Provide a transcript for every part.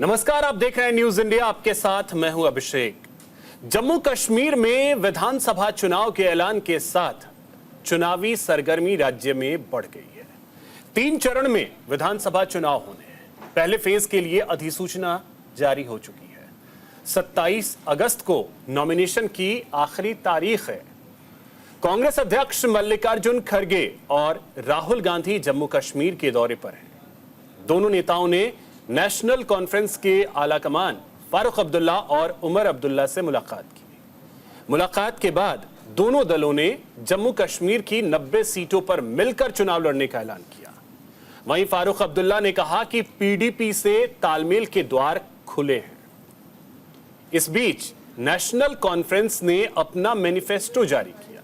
नमस्कार, आप देख रहे हैं न्यूज इंडिया। आपके साथ मैं हूं अभिषेक। जम्मू कश्मीर में विधानसभा चुनाव के ऐलान के साथ चुनावी सरगर्मी राज्य में बढ़ गई है। 3 चरण में विधानसभा चुनाव होने हैं। पहले फेज के लिए अधिसूचना जारी हो चुकी है। 27 अगस्त को नॉमिनेशन की आखिरी तारीख है। कांग्रेस अध्यक्ष मल्लिकार्जुन खड़गे और राहुल गांधी जम्मू कश्मीर के दौरे पर हैं। दोनों नेताओं ने नेशनल कॉन्फ्रेंस के आला कमान फारूक अब्दुल्ला और उमर अब्दुल्ला से मुलाकात की। मुलाकात के बाद दोनों दलों ने जम्मू कश्मीर की 90 सीटों पर मिलकर चुनाव लड़ने का ऐलान किया। वहीं फारूक अब्दुल्ला ने कहा कि पीडीपी से तालमेल के द्वार खुले हैं। इस बीच नेशनल कॉन्फ्रेंस ने अपना मैनिफेस्टो जारी किया,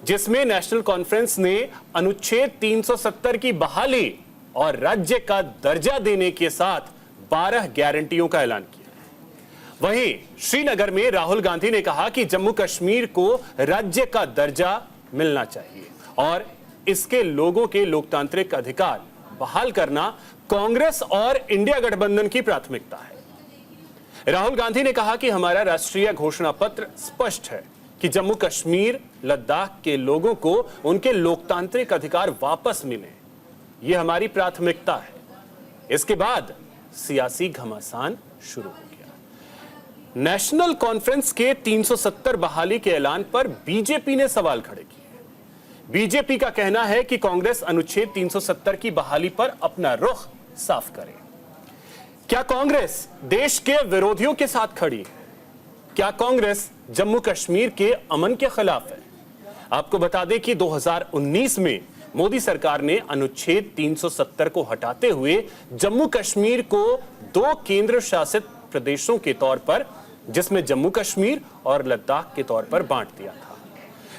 जिसमें नेशनल कॉन्फ्रेंस ने अनुच्छेद 370 की बहाली और राज्य का दर्जा देने के साथ 12 गारंटियों का ऐलान किया। वहीं श्रीनगर में राहुल गांधी ने कहा कि जम्मू कश्मीर को राज्य का दर्जा मिलना चाहिए और इसके लोगों के लोकतांत्रिक अधिकार बहाल करना कांग्रेस और इंडिया गठबंधन की प्राथमिकता है। राहुल गांधी ने कहा कि हमारा राष्ट्रीय घोषणा पत्र स्पष्ट है कि जम्मू कश्मीर लद्दाख के लोगों को उनके लोकतांत्रिक अधिकार वापस मिले, यह हमारी प्राथमिकता है। इसके बाद सियासी घमासान शुरू हो गया। नेशनल कॉन्फ्रेंस के 370 बहाली के ऐलान पर बीजेपी ने सवाल खड़े किए। बीजेपी का कहना है कि कांग्रेस अनुच्छेद 370 की बहाली पर अपना रुख साफ करे। क्या कांग्रेस देश के विरोधियों के साथ खड़ी है? क्या कांग्रेस जम्मू कश्मीर के अमन के खिलाफ है? आपको बता दें कि 2019 में मोदी सरकार ने अनुच्छेद 370 को हटाते हुए जम्मू कश्मीर को 2 केंद्र शासित प्रदेशों के तौर पर, जिसमें जम्मू कश्मीर और लद्दाख के तौर पर बांट दिया था।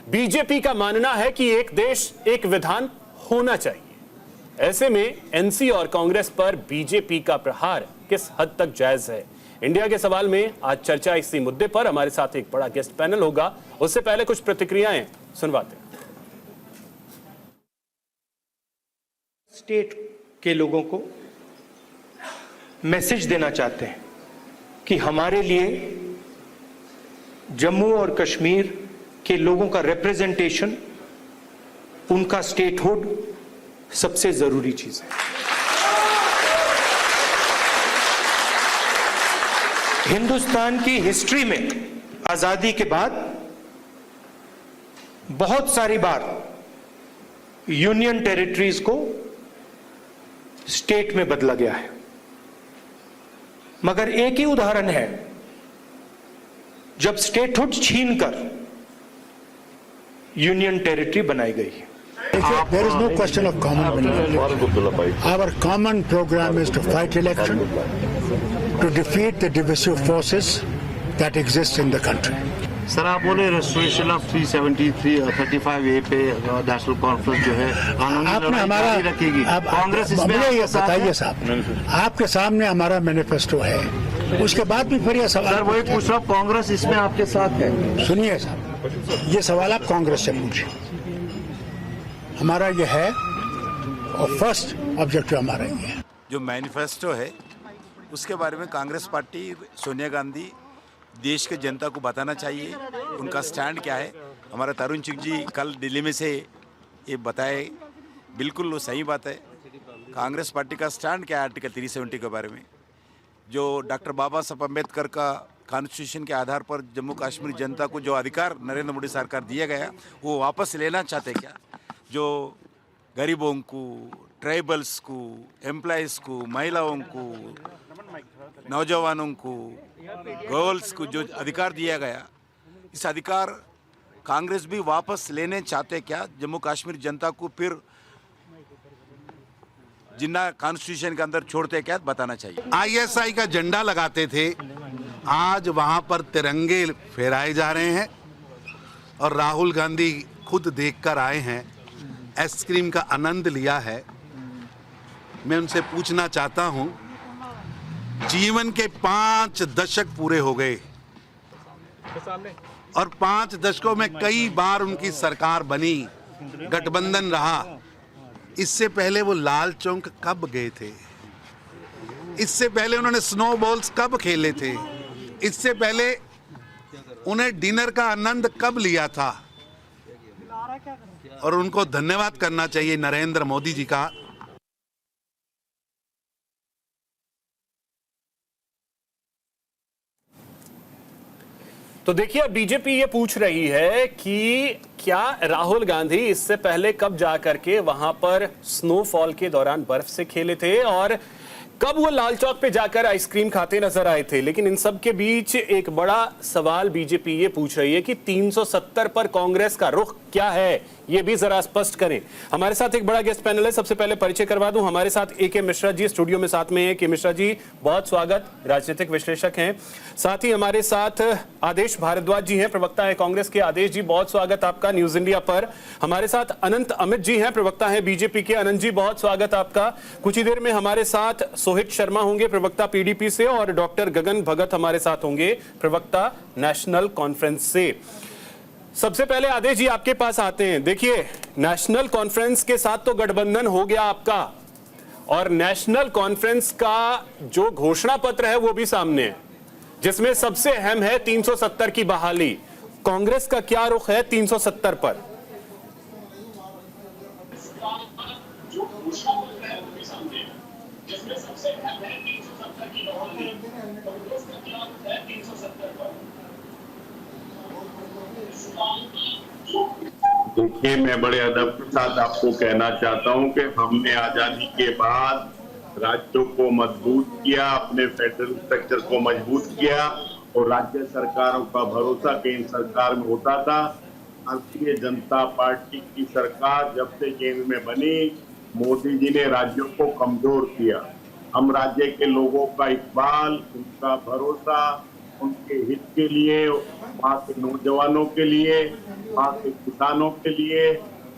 बीजेपी का मानना है कि एक देश एक विधान होना चाहिए। ऐसे में एनसी और कांग्रेस पर बीजेपी का प्रहार किस हद तक जायज है? इंडिया के सवाल में आज चर्चा इसी मुद्दे पर। हमारे साथ एक बड़ा गेस्ट पैनल होगा, उससे पहले कुछ प्रतिक्रियाएं सुनवाते हैं। स्टेट के लोगों को मैसेज देना चाहते हैं कि हमारे लिए जम्मू और कश्मीर के लोगों का रिप्रेजेंटेशन, उनका स्टेटहुड सबसे जरूरी चीज है। हिंदुस्तान की हिस्ट्री में आजादी के बाद बहुत सारी बार यूनियन टेरिटरीज को स्टेट में बदला गया है, मगर एक ही उदाहरण है जब स्टेटहुड छीनकर यूनियन टेरिटरी बनाई गई है। There is no question of common benefit. Our common program is to fight election, to defeat the divisive forces that exist in the country. Sir, आप बोले रेस्टोरेशन ऑफ 373-35A पे national conference जो है आपने हमारा रखेगी, कांग्रेस इसमें ये बताइए साहब, आपके सामने हमारा मैनिफेस्टो है, उसके बाद भी फिर ये सवाल। सर, वही पूछ रहा हूँ, कांग्रेस इसमें आपके साथ है? सुनिए साहब, ये सवाल आप कांग्रेस से पूछिए। हमारा ये है और फर्स्ट ऑब्जेक्टिव हमारा ये है। जो मैनिफेस्टो है उसके बारे में कांग्रेस पार्टी, सोनिया गांधी देश के जनता को बताना चाहिए उनका स्टैंड क्या है। हमारा तरुण चुग जी कल दिल्ली में से ये बताए, बिल्कुल वो सही बात है। कांग्रेस पार्टी का स्टैंड क्या है आर्टिकल 370 के बारे में, जो डॉक्टर बाबा साहब अम्बेडकर का कॉन्स्टिट्यूशन के आधार पर जम्मू कश्मीर जनता को जो अधिकार नरेंद्र मोदी सरकार दिया गया वो वापस लेना चाहते क्या? जो गरीबों को, ट्राइबल्स को, एम्प्लॉयज़ को, महिलाओं को, नौजवानों को, गर्ल्स को जो अधिकार दिया गया, इस अधिकार कांग्रेस भी वापस लेने चाहते क्या? जम्मू कश्मीर जनता को फिर जिन्ना कॉन्स्टिट्यूशन के अंदर छोड़ते क्या, बताना चाहिए। आईएसआई का झंडा लगाते थे, आज वहां पर तिरंगे फहराए जा रहे हैं और राहुल गांधी खुद देखकर आए हैं, आइसक्रीम का आनंद लिया है। मैं उनसे पूछना चाहता हूं, जीवन के 5 दशक पूरे हो गए और 5 दशकों में कई बार उनकी सरकार बनी, गठबंधन रहा। इससे पहले वो लाल चौक कब गए थे? इससे पहले उन्होंने स्नो बॉल्स कब खेले थे? इससे पहले उन्हें डिनर का आनंद कब लिया था? और उनको धन्यवाद करना चाहिए नरेंद्र मोदी जी का। तो देखिए, बीजेपी ये पूछ रही है कि क्या राहुल गांधी इससे पहले कब जाकर के वहां पर स्नोफॉल के दौरान बर्फ से खेले थे और कब वो लाल चौक पे जाकर आइसक्रीम खाते नजर आए थे। लेकिन इन सब के बीच एक बड़ा सवाल बीजेपी ये पूछ रही है कि 370 पर कांग्रेस का रुख क्या है, ये भी जरा स्पष्ट करें। हमारे साथ एक बड़ा गेस्ट पैनल है, सबसे पहले परिचय करवा दूं। हमारे साथ ए.के. मिश्रा जी स्टूडियो में साथ में है। के मिश्रा जी बहुत स्वागत, राजनीतिक विश्लेषक हैं। साथ ही हमारे साथ आदेश भारद्वाज जी हैं, प्रवक्ता है कांग्रेस के। आदेश जी बहुत स्वागत आपका न्यूज इंडिया पर। हमारे साथ अनंत अमित जी हैं, प्रवक्ता है बीजेपी के। अनंत जी बहुत स्वागत आपका। कुछ ही देर में हमारे साथ सोहित शर्मा होंगे, प्रवक्ता पीडीपी से, और डॉक्टर गगन भगत हमारे साथ होंगे, प्रवक्ता नेशनल कॉन्फ्रेंस से। सबसे पहले आदेश जी आपके पास आते हैं। देखिए, नेशनल कॉन्फ्रेंस के साथ तो गठबंधन हो गया आपका, और नेशनल कॉन्फ्रेंस का जो घोषणा पत्र है वो भी सामने है, जिसमें सबसे अहम है 370 की बहाली। कांग्रेस का क्या रुख है 370 पर? देखिए, मैं बड़े अदब के साथ आपको कहना चाहता हूं कि हमने आजादी के बाद राज्यों को मजबूत किया, अपने फेडरल स्ट्रक्चर को मजबूत किया, और राज्य सरकारों का भरोसा केंद्र सरकार में होता था। भारतीय जनता पार्टी की सरकार जब से केंद्र में बनी, मोदी जी ने राज्यों को कमजोर किया। हम राज्य के लोगों का इकबाल, उनका भरोसा, उनके हित के लिए, वहाँ के नौजवानों के लिए, वहाँ के किसानों के लिए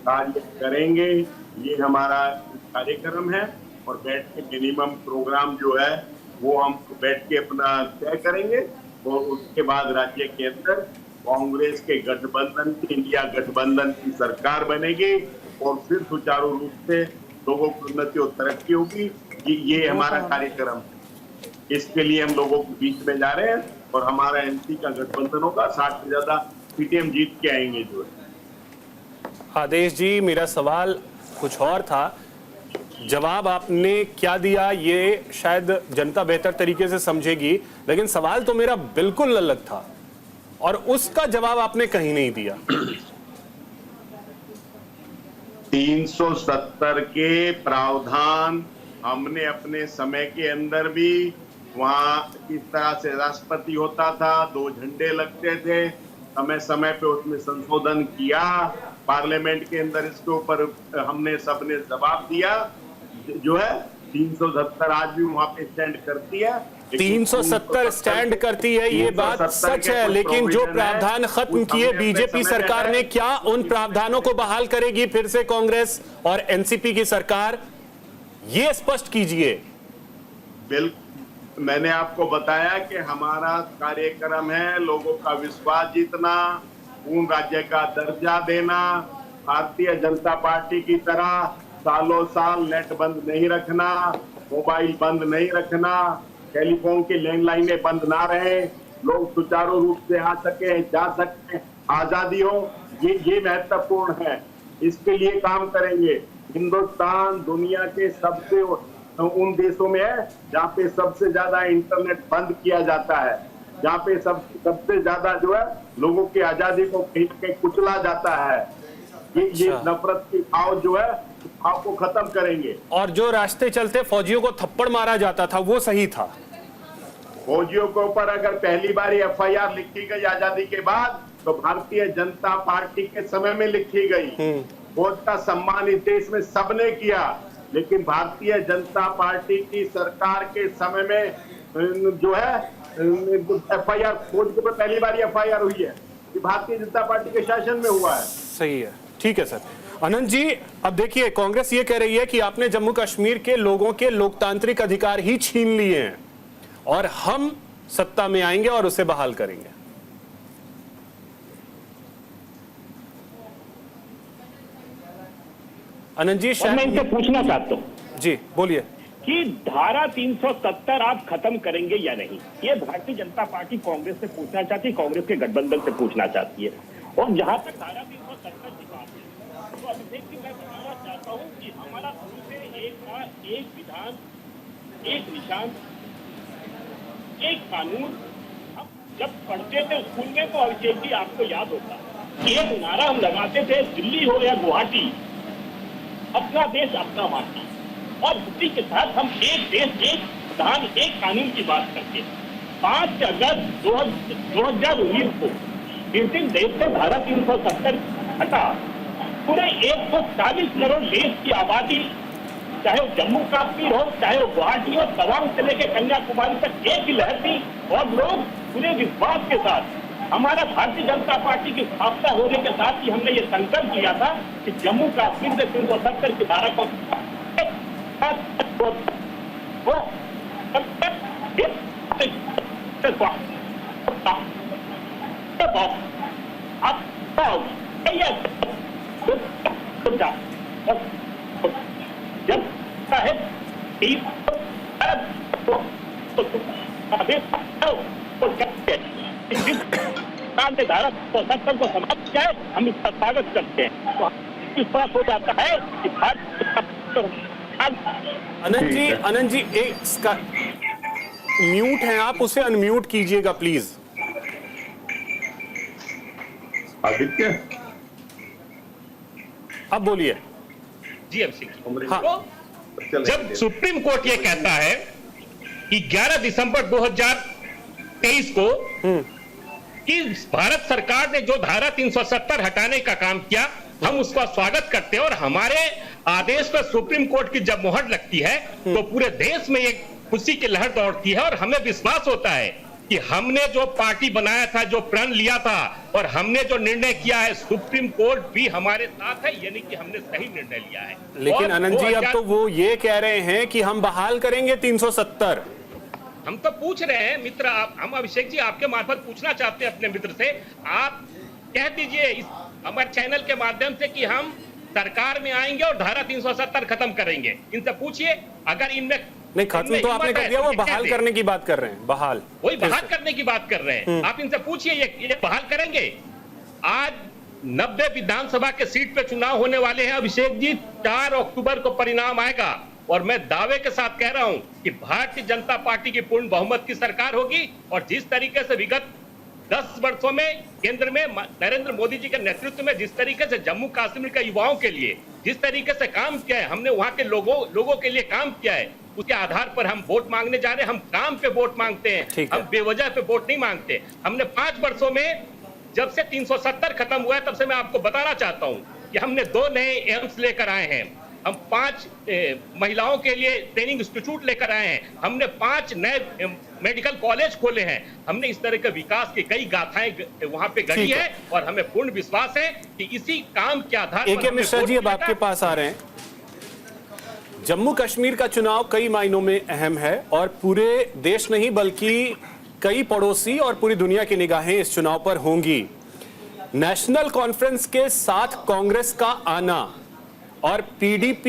कार्य करेंगे। ये हमारा कार्यक्रम है, और बैठ के मिनिमम प्रोग्राम जो है वो हम बैठ के अपना तय करेंगे, और उसके बाद राज्य के अंदर कांग्रेस के गठबंधन की, इंडिया गठबंधन की सरकार बनेगी, और फिर सुचारू रूप से लोगों की उन्नति और तरक्की होगी। ये हमारा कार्यक्रम है। इसके लिए हम लोगों के बीच में जा रहे हैं, और हमारा एनसी का गठबंधन होगा। 60 से ज्यादा सीटें हम जीत के आएंगे। जो है आदेश जी, मेरा सवाल कुछ और था, जवाब आपने क्या दिया ये शायद जनता बेहतर तरीके से समझेगी, लेकिन सवाल तो मेरा बिल्कुल अलग था, और उसका जवाब आपने कहीं नहीं दिया। 370 के प्रावधान हमने अपने समय के अंदर भी, वहाँ किस तरह से राष्ट्रपति होता था, 2 झंडे लगते थे, समय समय पे उसमें संशोधन किया, पार्लियामेंट के अंदर इसके ऊपर हमने सबने जवाब दिया। जो है 370 आज भी वहाँ पे स्टैंड करती है। 370 स्टैंड करती है, ये बात सच है, लेकिन जो प्रावधान खत्म किए बीजेपी सरकार ने, क्या उन प्रावधानों को बहाल करेगी फिर से कांग्रेस और एनसीपी की सरकार? ये स्पष्ट कीजिए। बिल्कुल, मैंने आपको बताया कि हमारा कार्यक्रम है लोगों का विश्वास जीतना, पूर्ण राज्य का दर्जा देना, भारतीय जनता पार्टी की तरह सालों साल नेट बंद नहीं रखना, मोबाइल बंद नहीं रखना, टेलीफोन की लैंडलाइनें बंद ना रहे, लोग सुचारू रूप से आ सके, जा सके, आजादी हो। ये महत्वपूर्ण है। इसके लिए काम करेंगे। हिंदुस्तान दुनिया के सबसे उन देशों में है जहाँ पे सबसे ज्यादा इंटरनेट बंद किया जाता है, जहाँ पे सबसे ज्यादा जो है लोगों की आजादी को कहीं ना कहीं कुचला जाता है। ये नफरत की भाव जो है, भाव को खत्म करेंगे। और जो रास्ते चलते फौजियों को थप्पड़ मारा जाता था वो सही था। फौजियों के ऊपर अगर पहली बार एफआईआर लिखी गई आजादी के बाद, तो भारतीय जनता पार्टी के समय में लिखी गई। फौज का सम्मान इस देश में सबने किया, लेकिन भारतीय जनता पार्टी की सरकार के समय में जो है एफआईआर, फौज के ऊपर पहली बार एफआईआर हुई है, कि भारतीय जनता पार्टी के शासन में हुआ है। सही है, ठीक है सर। अनंत जी, अब देखिए, कांग्रेस ये कह रही है कि आपने जम्मू कश्मीर के लोगों के लोकतांत्रिक अधिकार ही छीन लिए हैं, और हम सत्ता में आएंगे और उसे बहाल करेंगे। अनंत जी, मैं इनसे पूछना चाहता हूँ। जी बोलिए। कि धारा 370 आप खत्म करेंगे या नहीं। ये भारतीय जनता पार्टी कांग्रेस से पूछना चाहती है, कांग्रेस के गठबंधन से पूछना चाहती है। और जहां तक धारा 370 की बात है, तो अभिषेक जी मैं बताना चाहता हूं कि हमारा शुरू से एक विधान, एक निशान, एक कानून। हम जब पढ़ते थे स्कूल में तो अभिषेक जी आपको याद होता, एक नारा हम लगाते थे, दिल्ली हो या गुवाहाटी, अपना देश अपना माटी। और उसी के साथ हम एक देश एक विधान एक कानून की बात करते हैं। 5 अगस्त 2019 को जिस दिन देश से धारा 370 हटा, पूरे 140 करोड़ देश की आबादी, चाहे वो जम्मू कश्मीर हो, चाहे वो गुवाहाटी हो, तवांग से लेकर कन्याकुमारी तक एक ही लहर थी। और लोग पूरे विश्वास के साथ, हमारा भारतीय जनता पार्टी की स्थापना होने के साथ ही हमने ये संकल्प लिया था कि जम्मू कश्मीर से 370 की धारा को जब है धारा 370 को समाप्त किया है, हम इसका स्वागत करते हैं। तो विश्वास हो जाता है कि अनंत जी इसका म्यूट है, आप उसे अनम्यूट कीजिएगा प्लीज। आदित्य अब बोलिए जी। अभिषेक हाँ। जब सुप्रीम कोर्ट ये कहता है कि 11 दिसंबर 2023 को कि भारत सरकार ने जो धारा 370 हटाने का काम किया, हम उसका स्वागत करते हैं। और हमारे आदेश पर सुप्रीम कोर्ट की जब मुहर लगती है तो पूरे देश में एक खुशी की लहर दौड़ती है। और हमें विश्वास होता है कि हमने जो पार्टी बनाया था, जो प्रण लिया था और हमने जो निर्णय किया है, सुप्रीम कोर्ट भी हमारे साथ है, यानी कि हमने सही निर्णय लिया है। लेकिन अनंत जी अब तो वो ये कह रहे हैं कि हम बहाल करेंगे 370। हम तो पूछ रहे हैं मित्र, हम अभिषेक जी आपके मार्फत पूछना चाहते हैं अपने मित्र से, आप कह दीजिए इस हमारे चैनल के माध्यम से कि हम सरकार में आएंगे और धारा 370 खत्म करेंगे। इनसे पूछिए, अगर इनमें नहीं खत्म तो आपने कर दिया, वो बहाल करने की बात कर रहे हैं। बहाल वही बहाल करने की बात कर रहे हैं। आप इनसे पूछिए ये बहाल करेंगे। आज 90 विधानसभा के सीट पे चुनाव होने वाले हैं अभिषेक जी। 4 अक्टूबर को परिणाम आएगा और मैं दावे के साथ कह रहा हूं कि भारतीय जनता पार्टी की पूर्ण बहुमत की सरकार होगी। और जिस तरीके से विगत 10 वर्षों में केंद्र में नरेंद्र मोदी जी के नेतृत्व में जिस तरीके से जम्मू कश्मीर के युवाओं के लिए जिस तरीके से काम किया है, हमने वहां के लोगों के लिए काम किया है, उसके आधार पर हम वोट मांगने जा रहे हैं। हम काम पे वोट मांगते हैं, हम बेवजह पे वोट नहीं मांगते। हमने 5 वर्षों में जब से 370 खत्म हुआ है तब से मैं आपको बताना चाहता हूं कि हमने 2 नए एम्स लेकर आए हैं, हम 5 महिलाओं के लिए ट्रेनिंग इंस्टीट्यूट लेकर आए हैं, हमने 5 नए मेडिकल कॉलेज खोले हैं। हमने इस तरह के विकास की कई गाथाएं वहां पे गढ़ी है और हमें पूर्ण विश्वास है कि इसी काम के आधार पर। AK मिश्रा जी अब आपके पास आ रहे हैं। जम्मू कश्मीर का चुनाव कई मायनों में अहम है और पूरे देश नहीं बल्कि कई पड़ोसी और पूरी दुनिया की निगाहें इस चुनाव पर होंगी। नेशनल कॉन्फ्रेंस के साथ कांग्रेस का आना और PDP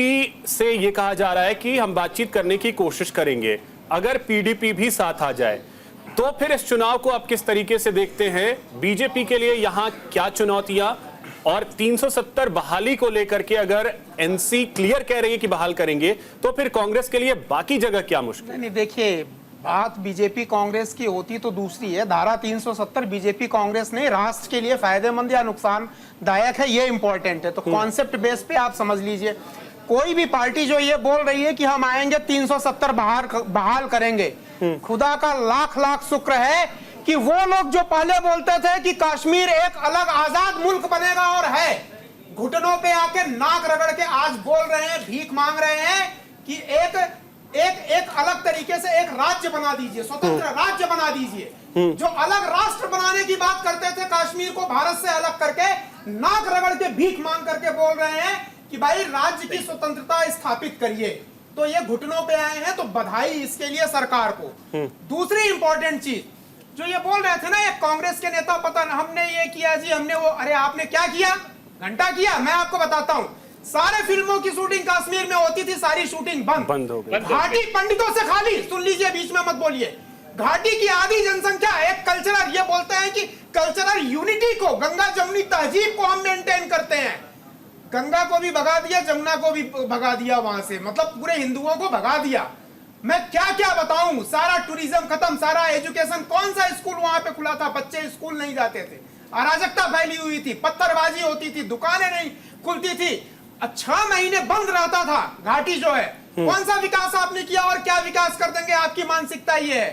से यह कहा जा रहा है कि हम बातचीत करने की कोशिश करेंगे। अगर PDP भी साथ आ जाए तो फिर इस चुनाव को आप किस तरीके से देखते हैं? बीजेपी के लिए यहां क्या चुनौतियां और 370 बहाली को लेकर के अगर NC क्लियर कह रही है कि बहाल करेंगे तो फिर कांग्रेस के लिए बाकी जगह क्या मुश्किल? नहीं देखिए, बात बीजेपी कांग्रेस की होती तो दूसरी है। धारा 370 बीजेपी कांग्रेस ने राष्ट्र के लिए फायदेमंद या नुकसानदायक है, ये इंपॉर्टेंट है। तो कॉन्सेप्ट बेस पे आप समझ लीजिए, कोई भी पार्टी जो ये बोल रही है कि हम आएंगे 370 बहाल करेंगे, खुदा का लाख लाख शुक्र है कि वो लोग जो पहले बोलते थे कि कश्मीर एक अलग आजाद मुल्क बनेगा और है, घुटनों पे आके नाक रगड़ के आज बोल रहे हैं, भीख मांग रहे हैं कि एक अलग तरीके से एक राज्य बना दीजिए, स्वतंत्र राज्य बना दीजिए। जो अलग राष्ट्र बनाने की बात करते थे, कश्मीर को भारत से अलग करके नाक रगड़ के भीख मांग करके बोल रहे हैं कि भाई राज्य की स्वतंत्रता स्थापित करिए। तो ये घुटनों पे आए हैं, तो बधाई इसके लिए सरकार को। दूसरी इंपॉर्टेंट चीज जो ये बोल रहे थे ना, एक कांग्रेस के नेता, पता ना हमने ये किया जी, हमने वो, अरे आपने क्या किया? घंटा किया। मैं आपको बताता हूं, सारे फिल्मों की शूटिंग कश्मीर में होती थी, सारी शूटिंग बंद हो गई। घाटी पंडितों से खाली, सुन लीजिए, बीच में मत बोलिए। घाटी की आधी जनसंख्या एक कल्चरल, ये बोलते हैं कि कल्चरल यूनिटी को, गंगा जमुनी तहजीब को हम मेंटेन करते हैं। गंगा को भी भगा दिया, जमुना को भी भगा दिया वहां से, मतलब पूरे हिंदुओं को भगा दिया। मैं क्या क्या बताऊं, सारा टूरिज्म खत्म, सारा एजुकेशन, कौन सा स्कूल वहां पे खुला था, बच्चे स्कूल नहीं जाते थे, अराजकता फैली हुई थी, पत्थरबाजी होती थी, दुकानें नहीं खुलती थी, 6 महीने बंद रहता था घाटी जो है। कौन सा विकास आपने किया और क्या विकास कर देंगे, आपकी मानसिकता ये है।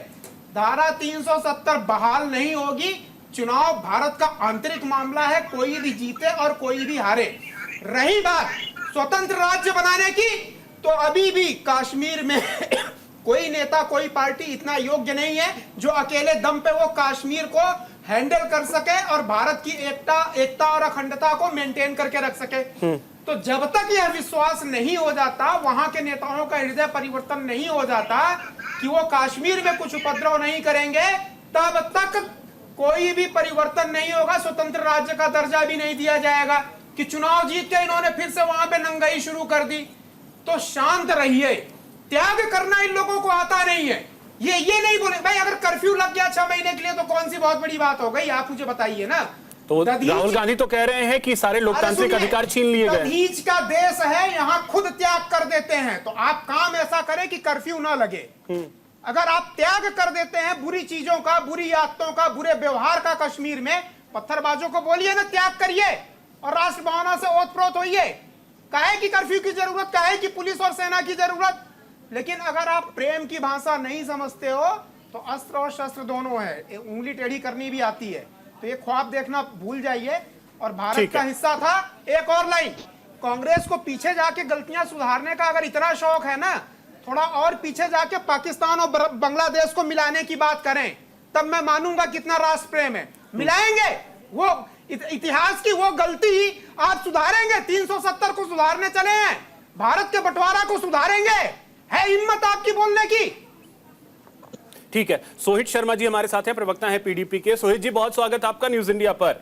धारा 370 बहाल नहीं होगी। चुनाव भारत का आंतरिक मामला है, कोई भी जीते और कोई भी हारे। रही बात स्वतंत्र राज्य बनाने की, तो अभी भी कश्मीर में कोई नेता, कोई पार्टी इतना योग्य नहीं है जो अकेले दम पे वो कश्मीर को हैंडल कर सके और भारत की एकता और अखंडता को मेंटेन करके रख सके। तो जब तक यह विश्वास नहीं हो जाता, वहां के नेताओं का हृदय परिवर्तन नहीं हो जाता कि वो कश्मीर में कुछ उपद्रव नहीं करेंगे, तब तक कोई भी परिवर्तन नहीं होगा। स्वतंत्र राज्य का दर्जा भी नहीं दिया जाएगा। कि चुनाव जीत के इन्होंने फिर से वहां पे नंगाई शुरू कर दी। तो शांत रहिए, त्याग करना इन लोगों को आता नहीं है। ये नहीं बोले भाई अगर कर्फ्यू लग गया 6 महीने के लिए तो कौन सी बहुत बड़ी बात हो गई, आप मुझे बताइए ना। तो राहुल गांधी तो कह रहे हैं कि सारे लोकतांत्रिक अधिकार छीन लिए गए। दधीच का देश है, यहाँ खुद त्याग कर देते हैं। तो आप काम ऐसा करें कि कर्फ्यू ना लगे। अगर आप त्याग कर देते हैं बुरी चीजों का, बुरी आदतों का, बुरे व्यवहार का, कश्मीर में पत्थरबाजों को बोलिए ना त्याग करिए और राष्ट्र भावना से ओतप्रोत होइए। काहे की कर्फ्यू की जरूरत, काहे की पुलिस और सेना की जरूरत। लेकिन अगर आप प्रेम की भाषा नहीं समझते हो तो अस्त्र और शस्त्र दोनों है, उंगली टेढ़ी करनी भी आती है। तो ये ख्वाब देखना भूल जाइए। और भारत का हिस्सा था। एक और लाइन, कांग्रेस को पीछे जाके गलतियां सुधारने का अगर इतना शौक है ना, थोड़ा और पीछे जाके पाकिस्तान और बांग्लादेश को मिलाने की बात करें, तब मैं मानूंगा कितना राष्ट्र प्रेम है। मिलाएंगे, वो इतिहास की वो गलती आप सुधारेंगे। 370 को सुधारने चले हैं, भारत के बंटवारा को सुधारेंगे। है हिम्मत आपकी बोलने की? ठीक है, सोहित शर्मा जी हमारे साथ हैं, प्रवक्ता हैं पीडीपी के। सोहित जी बहुत स्वागत आपका न्यूज इंडिया पर।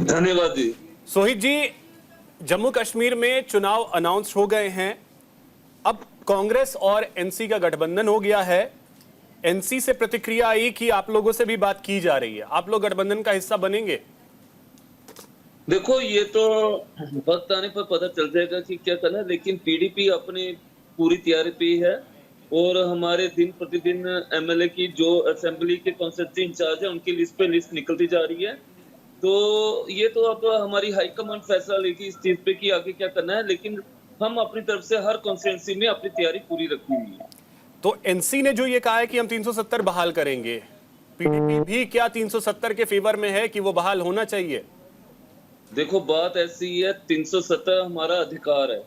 धन्यवाद जी। सोहित जी, जम्मू कश्मीर में चुनाव अनाउंस हो गए हैं, अब कांग्रेस और एनसी का गठबंधन हो गया है। एनसी से प्रतिक्रिया आई कि आप लोगों से भी बात की जा रही है, आप लोग गठबंधन का हिस्सा बनेंगे? देखो ये तो वक्त आने पर पता चल जाएगा कि क्या करना है, लेकिन पीडीपी अपनी पूरी तैयारी पे है और हमारे दिन प्रतिदिन एमएलए की जो असेंबली के कॉन्स्टिट्यूएंसी इंचार्ज है उनकी लिस्ट पे लिस्ट निकलती जा रही है। तो ये तो अब हमारी हाईकमान फैसला लेगी इस चीज पे कि आगे क्या करना है, लेकिन हम अपनी तरफ से हर कॉन्स्टिट्यूएंसी में अपनी तैयारी पूरी रखी हुई है। तो एनसी ने जो ये कहा है कि हम 370 बहाल करेंगे, पीडीपी भी क्या 370 के फेवर में है कि वो बहाल होना चाहिए? देखो बात ऐसी है, 370 हमारा अधिकार है,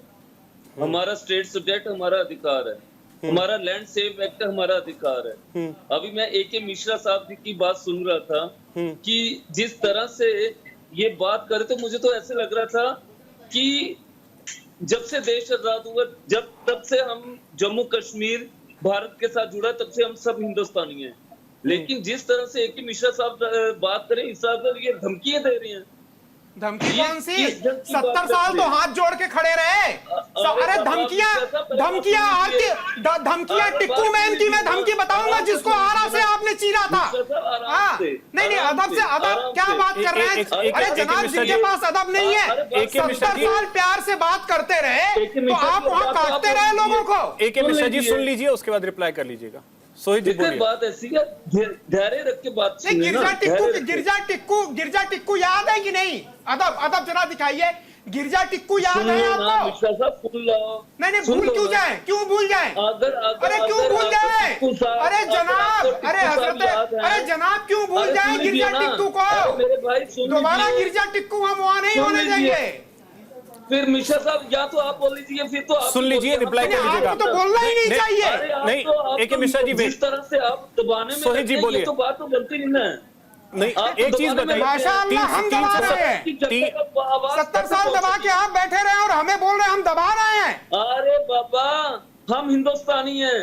हमारा स्टेट सब्जेक्ट हमारा अधिकार है, हमारा लैंड सेव एक्ट हमारा अधिकार है। अभी मैं AK मिश्रा साहब की बात सुन रहा था कि जिस तरह से ये बात करे तो मुझे तो ऐसे लग रहा था कि जब से देश आजाद हुआ, जब तब से हम जम्मू कश्मीर भारत के साथ जुड़ा, तब से हम सब हिंदुस्तानी हैं। लेकिन जिस तरह से AK मिश्रा साहब बात करें, इस तरह ये धमकियां दे रहे हैं। धमकी कौन सी? 70 साल तो हाथ जोड़ के खड़े रहे। अरे धमकियां टिक्कू मैन की मैं धमकी बताऊंगा जिसको आरा से आपने चीरा था। नहीं अदब से अदब क्या बात कर रहे हैं? अरे जनाब जिनके पास अदब नहीं है, 70 साल प्यार से बात करते रहे तो आप वहां काटते रहे लोगों को। AK मिश्रा जी सुन लीजिए, उसके बाद रिप्लाई कर लीजिएगा। सोहित जी बोलिए। बात ऐसी है, धैर्य रख के बात सुनिए ना। गिरजा टिक्कू याद है कि नहीं? अदब जरा दिखाइए। गिरजा टिक्कू याद है आपको? नहीं भूल क्यों जाए, क्यों भूल जाए? अरे क्यों भूल जाए? अरे जनाब, अरे जनाब क्यों भूल जाए गिरजा टिक्कू को? दोबारा गिरजा टिक्कू हम वहां नहीं होने देंगे। फिर मिश्रा साहब या तो आप बोल लीजिए, फिर तो आप सुन लीजिए, रिप्लाई कर लीजिएगा। तो बोलना ही नहीं चाहिए। नहीं AK मिश्रा जी जिस तरह से आप दबाने में सोहित जी बोलिए, तो बात तो गलती नहीं है। नहीं एक चीज बताइए, माशाअल्लाह हम दबा रहे हैं। 70 साल दबा के आप बैठे रहे और हमें बोल रहे हैं हम दबा रहे हैं। अरे बाबा हम हिंदुस्तानी हैं,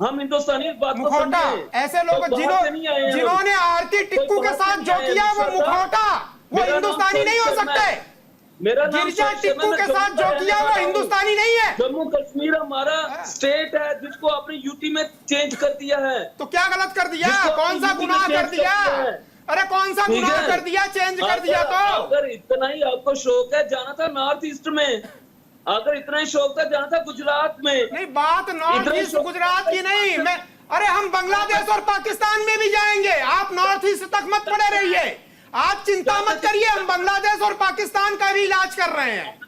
हम हिंदुस्तानी। मुखौटा ऐसे लोग जिन्होंने आरती टिक्कू के साथ जो किया वो मुखौटा, वो हिंदुस्तानी नहीं हो सकते। मेरा नाम गिरजा शौक शर्मा, टिक्कू मैं के जम्मू साथ का जो रहने किया वो वाला हूं। हिंदुस्तानी नहीं है। जम्मू कश्मीर हमारा स्टेट है जिसको आपने यूटी में चेंज कर दिया है। तो क्या गलत कर दिया? जिसको कौन आपने सा यूपी में गुनाह चेंज कर दिया? है। अरे कौन सा ठीक गुनाह है? कर दिया? चेंज कर दिया तो अगर इतना ही आपको शौक है, जाना था नॉर्थ ईस्ट में। अगर इतना ही शौक था, जाना था गुजरात में। नहीं, बात नॉर्थ इतना ईस्ट शौक- गुजरात की नहीं। मैं अरे हम बांग्लादेश और पाकिस्तान में भी जाएंगे, आप नॉर्थ ईस्ट तक मत पड़े रहिए। आप चिंता मत करिए, हम बांग्लादेश और पाकिस्तान का भी इलाज कर रहे हैं।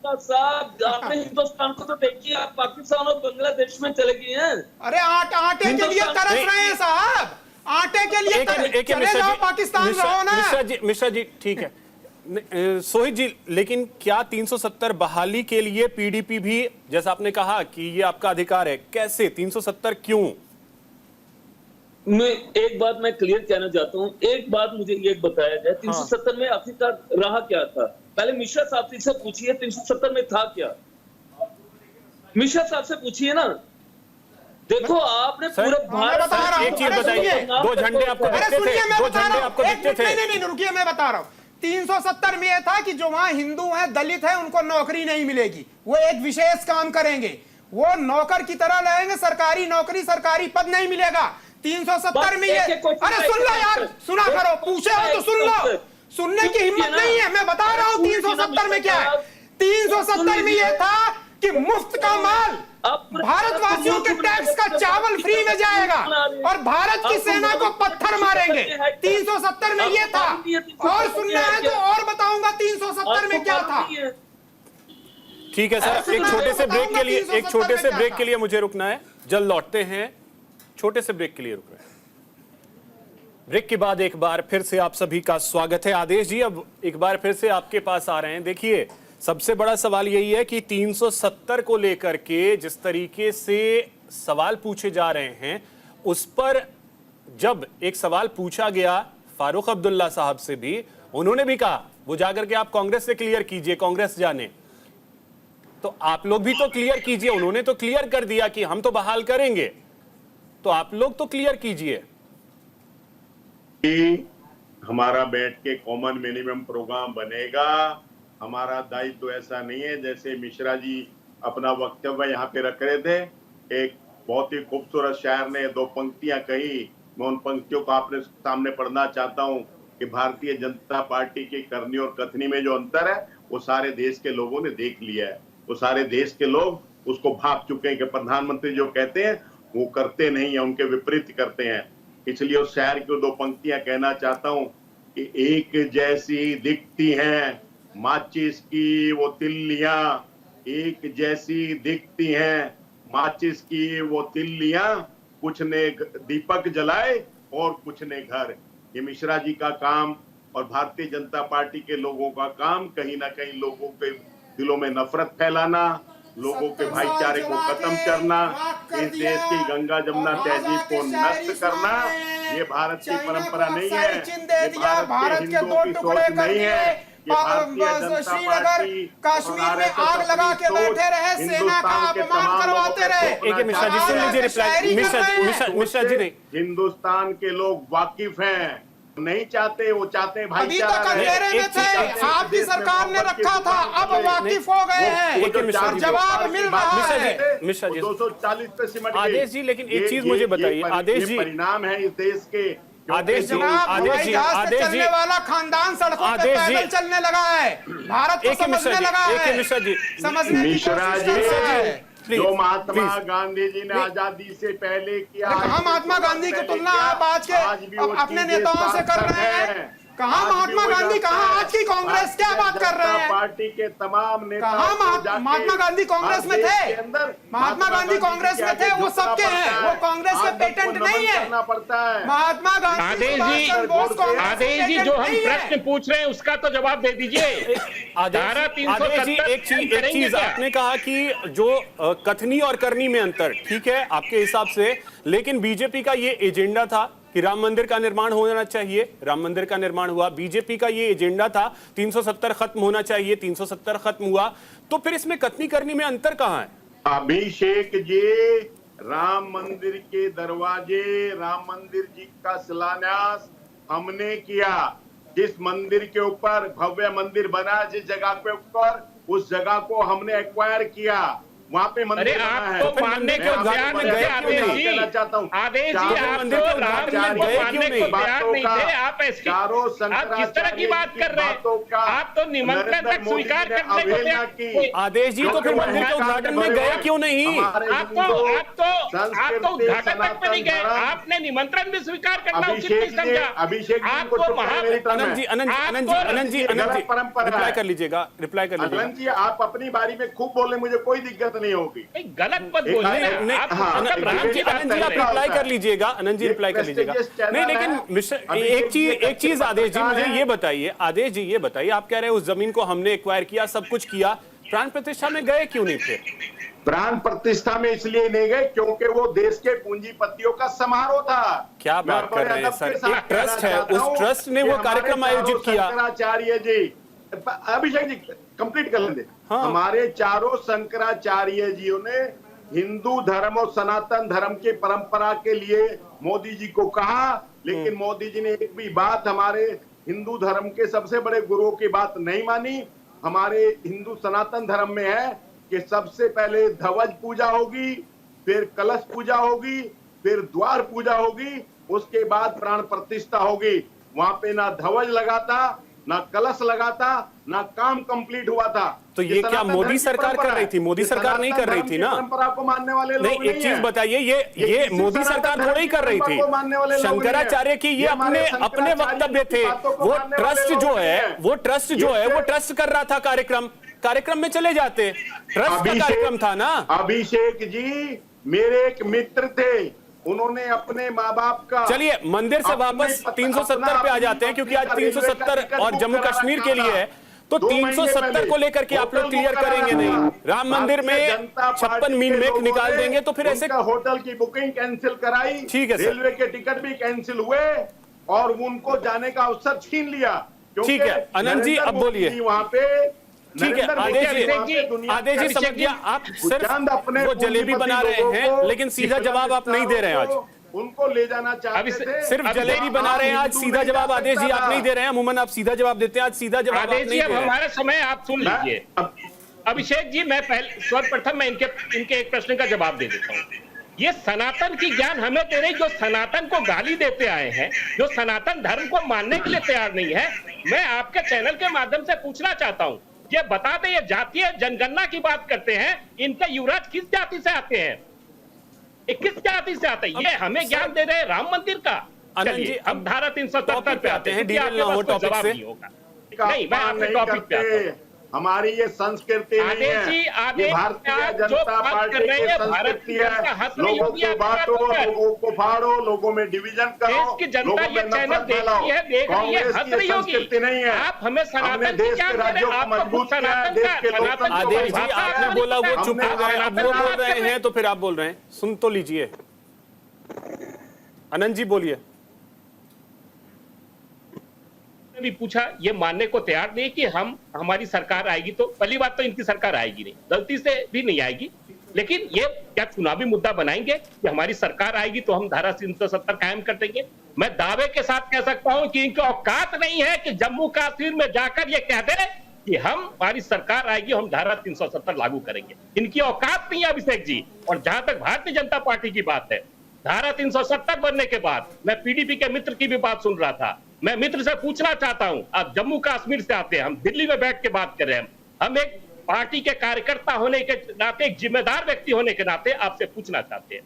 साहब, आपने हिंदुस्तान को तो देखिए, आप पाकिस्तान और बांग्लादेश में चले गए हैं। अरे आटे के लिए तरस रहे हैं साहब, आटे के लिए चले जाओ पाकिस्तान रहो ना। मिश्रा जी ठीक है। सोहित जी, लेकिन क्या 370 बहाली के लिए पीडीपी भी, जैसा आपने कहा कि ये आपका अधिकार है, कैसे 370 क्यों? मैं एक बात मैं क्लियर कहना चाहता हूँ। एक बात मुझे ये बताया जाए, 370 में आखिरकार रहा क्या था? पहले मिश्रा साहब से पूछिए 370 में था क्या। मिश्रा साहब से पूछिए ना। देखो आपने पूरे भारत, एक चीज बताइए, 2 झंडे आपको दिखते थे, 2 झंडे आपको दिखते थे। नहीं रुकिए, मैं बता रहा हूँ। 370 में यह था कि जो वहां हिंदू हैं, दलित हैं, उनको नौकरी नहीं मिलेगी, वो एक विशेष काम करेंगे, वो नौकर की तरह रहेंगे, सरकारी नौकरी, सरकारी पद नहीं मिलेगा। 370 में ये, अरे सुन लो यार, सुना करो, पूछे हो तो सुन लो, सुनने की हिम्मत नहीं है। मैं बता रहा हूँ 370 में क्या है। 370 में यह था कि मुफ्त का माल, भारतवासियों के टैक्स का चावल फ्री में जाएगा और भारत की सेना को पत्थर मारेंगे। 370 में ये था। और सुनना है तो और बताऊंगा 370 में क्या था। ठीक है सर, एक छोटे से ब्रेक के लिए, एक छोटे से ब्रेक के लिए मुझे रुकना है, जल्द लौटते हैं। छोटे से ब्रेक के लिए रुक रहे हैं। ब्रेक के बाद एक बार फिर से आप सभी का स्वागत है। आदेश जी, अब एक बार फिर से आपके पास आ रहे हैं। देखिए, सबसे बड़ा सवाल यही है कि 370 को लेकर के जिस तरीके से सवाल पूछे जा रहे हैं, उस पर जब एक सवाल पूछा गया फारूक अब्दुल्ला साहब से भी, उन्होंने भी कहा वो जाकर के आप कांग्रेस से क्लियर कीजिए, कांग्रेस जाने। तो आप लोग भी तो क्लियर कीजिए। उन्होंने तो क्लियर कर दिया कि हम तो बहाल करेंगे, तो आप लोग तो क्लियर कीजिए। हमारा बैठ के कॉमन मिनिमम प्रोग्राम बनेगा। हमारा दायित्व ऐसा नहीं है जैसे मिश्रा जी अपना वक्तव्य यहाँ पे रख रहे थे। एक बहुत ही खूबसूरत शायर ने 2 पंक्तियां कही, मैं उन पंक्तियों को आपने सामने पढ़ना चाहता हूँ कि भारतीय जनता पार्टी की करनी और कथनी में जो अंतर है वो सारे देश के लोगों ने देख लिया है। वो सारे देश के लोग उसको भाप चुके हैं कि प्रधानमंत्री जो कहते हैं वो करते नहीं है, उनके विपरीत करते हैं। इसलिए उस शायर की 2 पंक्तियां कहना चाहता हूँ कि एक जैसी दिखती हैं माचिस की वो तिल्लियां, एक जैसी दिखती हैं माचिस की वो तिल्लियां, कुछ ने दीपक जलाए और कुछ ने घर। ये मिश्रा जी का काम और भारतीय जनता पार्टी के लोगों का काम कहीं ना कहीं लोगों के दिलों में नफरत फैलाना, लोगों के भाईचारे को खत्म करना, इस देश की गंगा जमुना तहजीब को नष्ट करना, ये भारत की परंपरा नहीं है, ये भारत के हिंदुओं की सोच नहीं है। श्रीनगर कश्मीर में आग लगा के बैठे रहे, सेना का अपमान करवाते रहे। एक मिश्रा जी सुन लीजिए रिप्लाई। मिश्रा जी नहीं, हिंदुस्तान के लोग वाकिफ हैं, नहीं चाहते, वो चाहते हैं भाईचारा। अभी तक अंधेरे में थे, आपकी सरकार ने रखा था, अब वाकिफ हो गए हैं, जवाब मिल रहा है। मिश्रा जी 240 पे सिमट गए। आदेश जी, लेकिन एक चीज मुझे बताइए आदेश जी, परिणाम है इस देश के। आदेश जी, चलने वाला खानदान सड़कों पे पैदल चलने लगा है, भारत को समझने लगा है। मिश्रा जी, समझने की कोशिश कर रहा है। जो महात्मा गांधी जी ने आजादी से पहले किया, कहाँ महात्मा गांधी की तुलना आप आज के अपने नेताओं से कर रहे हैं? कहाँ महात्मा गांधी, कहाँ आज की कांग्रेस, क्या बात कर रहे हैं? पार्टी के तमाम नेता, कहाँ महात्मा गांधी कांग्रेस में थे? महात्मा गांधी कांग्रेस में थे, वो सबके हैं, वो कांग्रेस के पेटेंट नहीं है। महात्मा गांधी, आदेश जी जो हम प्रश्न पूछ रहे हैं उसका तो जवाब दे दीजिए। आदेश जी, एक चीज आपने कहा कि जो कथनी और करनी में अंतर, ठीक है आपके हिसाब से, लेकिन बीजेपी का ये एजेंडा था कि राम मंदिर का निर्माण होना चाहिए, राम मंदिर का निर्माण हुआ। बीजेपी का ये एजेंडा था 370 खत्म होना चाहिए, 370 खत्म हुआ। तो फिर इसमें कथनी करनी में अंतर कहां है? अभिषेक जी, राम मंदिर के दरवाजे, राम मंदिर जी का शिलान्यास हमने किया, जिस मंदिर के ऊपर भव्य मंदिर बना, जिस जगह पे ऊपर, उस जगह को हमने एक्वायर किया, वहाँ पे मंदिर बना है। आप तो मानने को तैयार नहीं थे आदेश जी। आदेश जी, आप तो राम मंदिर को मानने को तैयार नहीं थे। आप किस तरह की बात कर रहे हैं? आप तो निमंत्रण तक स्वीकार करने को तैयार। आदेश जी, तो फिर मंदिर के उद्घाटन में गए क्यों नहीं? आप तो उद्घाटन तक में नहीं गए, आपने निमंत्रण भी स्वीकार करना उचित नहीं समझा। अभिषेक आपको आनंद जी रिप्लाई कर लीजिएगा, रिप्लाई कर लीजिएगा। आनंद जी, आप अपनी बारी में खूब बोले, मुझे कोई दिक्कत नहीं होगी। गलत मत बोलिए। आनंद जी आप रिप्लाई कर लीजिएगा, आनंद जी रिप्लाई कर लीजिएगा। नहीं, लेकिन एक चीज आदेश जी मुझे ये बताइए, आदेश जी ये बताइए, आप कह रहे हैं उस जमीन को हमने एक्वायर किया, सब कुछ किया, प्राण प्रतिष्ठा में गए क्यों नहीं थे? प्राण प्रतिष्ठा में इसलिए नहीं गए क्योंकि वो देश के पूंजीपतियों का समारोह था। क्या बात कर रहे हैं सर? एक ट्रस्ट है, उस ट्रस्ट ने वो कार्यक्रम आयोजित किया। शंकराचार्य जी, अभिषेक जी कंप्लीट कर लेंगे। हाँ। हमारे चारों शंकराचार्य जियों ने हिंदू धर्म और सनातन धर्म की परंपरा के लिए मोदी जी को कहा, लेकिन मोदी जी ने एक भी बात हमारे हिंदू धर्म के सबसे बड़े गुरुओं की बात नहीं मानी। हमारे हिंदू सनातन धर्म में है कि सबसे पहले ध्वज पूजा होगी, फिर कलश पूजा होगी, फिर द्वार पूजा होगी, उसके बाद प्राण प्रतिष्ठा होगी। वहां पे ना ध्वज लगा था, ना कलश लगा था, ना काम कंप्लीट हुआ था। तो ये क्या मोदी सरकार कर रही थी? मोदी सरकार नहीं कर रही थी ना। परंपरा को मानने वाले लोग नहीं, एक चीज बताइए, ये मोदी सरकार थोड़ी कर रही थी। शंकराचार्य की ये अपने वक्तव्य थे। वो ट्रस्ट जो है वो ट्रस्ट कर रहा था कार्यक्रम में चले जाते, ट्रस्ट का कार्यक्रम था ना। अभिषेक जी मेरे एक मित्र थे, उन्होंने अपने माँ बाप का, चलिए मंदिर से वापस 370 पे आ जाते हैं, क्योंकि आज 370 और जम्मू कश्मीर के लिए है, तो 370 को लेकर के आप लोग क्लियर करेंगे नहीं? राम मंदिर में 56 मीन मेक निकाल देंगे तो फिर ऐसे होटल की बुकिंग कैंसिल कराई, ठीक है, रेलवे के टिकट भी कैंसिल हुए और उनको जाने का अवसर छीन लिया। ठीक है आनंद जी, अब बोलिए। वहां पे ठीक है आदेश जी समझ गया, आप सिर्फ वो जलेबी बना रहे हैं, लेकिन सीधा जवाब आप नहीं दे रहे हैं आज। उनको ले जाना चाहते थे, सिर्फ जलेबी बना रहे हैं आज, सीधा जवाब आदेश जी आप नहीं दे रहे हैं। अमूमन आप सीधा जवाब देते हैं, आज सीधा जवाब आदेश जी। अब हमारा समय आप सुन लीजिए। अभिषेक जी, मैं पहले सर्वप्रथम मैं इनके एक प्रश्न का जवाब दे देता हूँ। ये सनातन की ज्ञान हमें दे रही, जो सनातन को गाली देते आए हैं, जो सनातन धर्म को मानने के लिए तैयार नहीं है, मैं आपके चैनल के माध्यम से पूछना चाहता हूँ, ये बता दें, ये जातीय जनगणना की बात करते हैं, इनके युवराज किस जाति से आते हैं? किस जाति से आते हैं? ये हमें ज्ञान दे रहे हैं राम मंदिर का। चलिए अब धारा 370 पे आते हैं। टॉपिक से नहीं, मैं आपके टॉपिक पे आता हूं। हमारी ये संस्कृति नहीं है, ये भारतीय जनता पार्टी की संस्कृति है। लोगों को बांटो, लोगों को फाड़ो, लोगों में डिवीजन करो, लोगों में नफरत फैलाओ। कांग्रेस की संस्कृति नहीं है। आप हमें हमने देश के राज्यों को मजबूत किया, देश के लोकतंत्र। आदेश जी आपने बोला वो चुप हो गए, अब वो बोल रहे हैं तो फिर आप बोल रहे हैं, सुन तो लीजिए। आनंद जी बोलिए। भी पूछा, ये मानने को तैयार नहीं कि हमारी सरकार आएगी, तो पहली बात तो इनकी सरकार आएगी नहीं, गलती से भी नहीं आएगी, लेकिन ये क्या चुनावी मुद्दा बनाएंगे कि हमारी सरकार आएगी तो हम धारा 370 कायम कर देंगे? मैं दावे के साथ कह सकता हूं कि इनकी औकात नहीं है कि जम्मू कश्मीर में जाकर ये कह दे कि हमारी सरकार आएगी, हम धारा 370 लागू करेंगे। इनकी औकात नहीं है अभिषेक जी। और जहां तक भारतीय जनता पार्टी की बात है, धारा 370 बनने के बाद मैं पीडीपी के मित्र की भी बात सुन रहा था, मैं मित्र से पूछना चाहता हूं, आप जम्मू कश्मीर से आते हैं, हम दिल्ली में बैठ के बात कर रहे हैं, हम एक पार्टी के कार्यकर्ता होने के नाते, एक जिम्मेदार व्यक्ति होने के नाते आपसे पूछना चाहते हैं,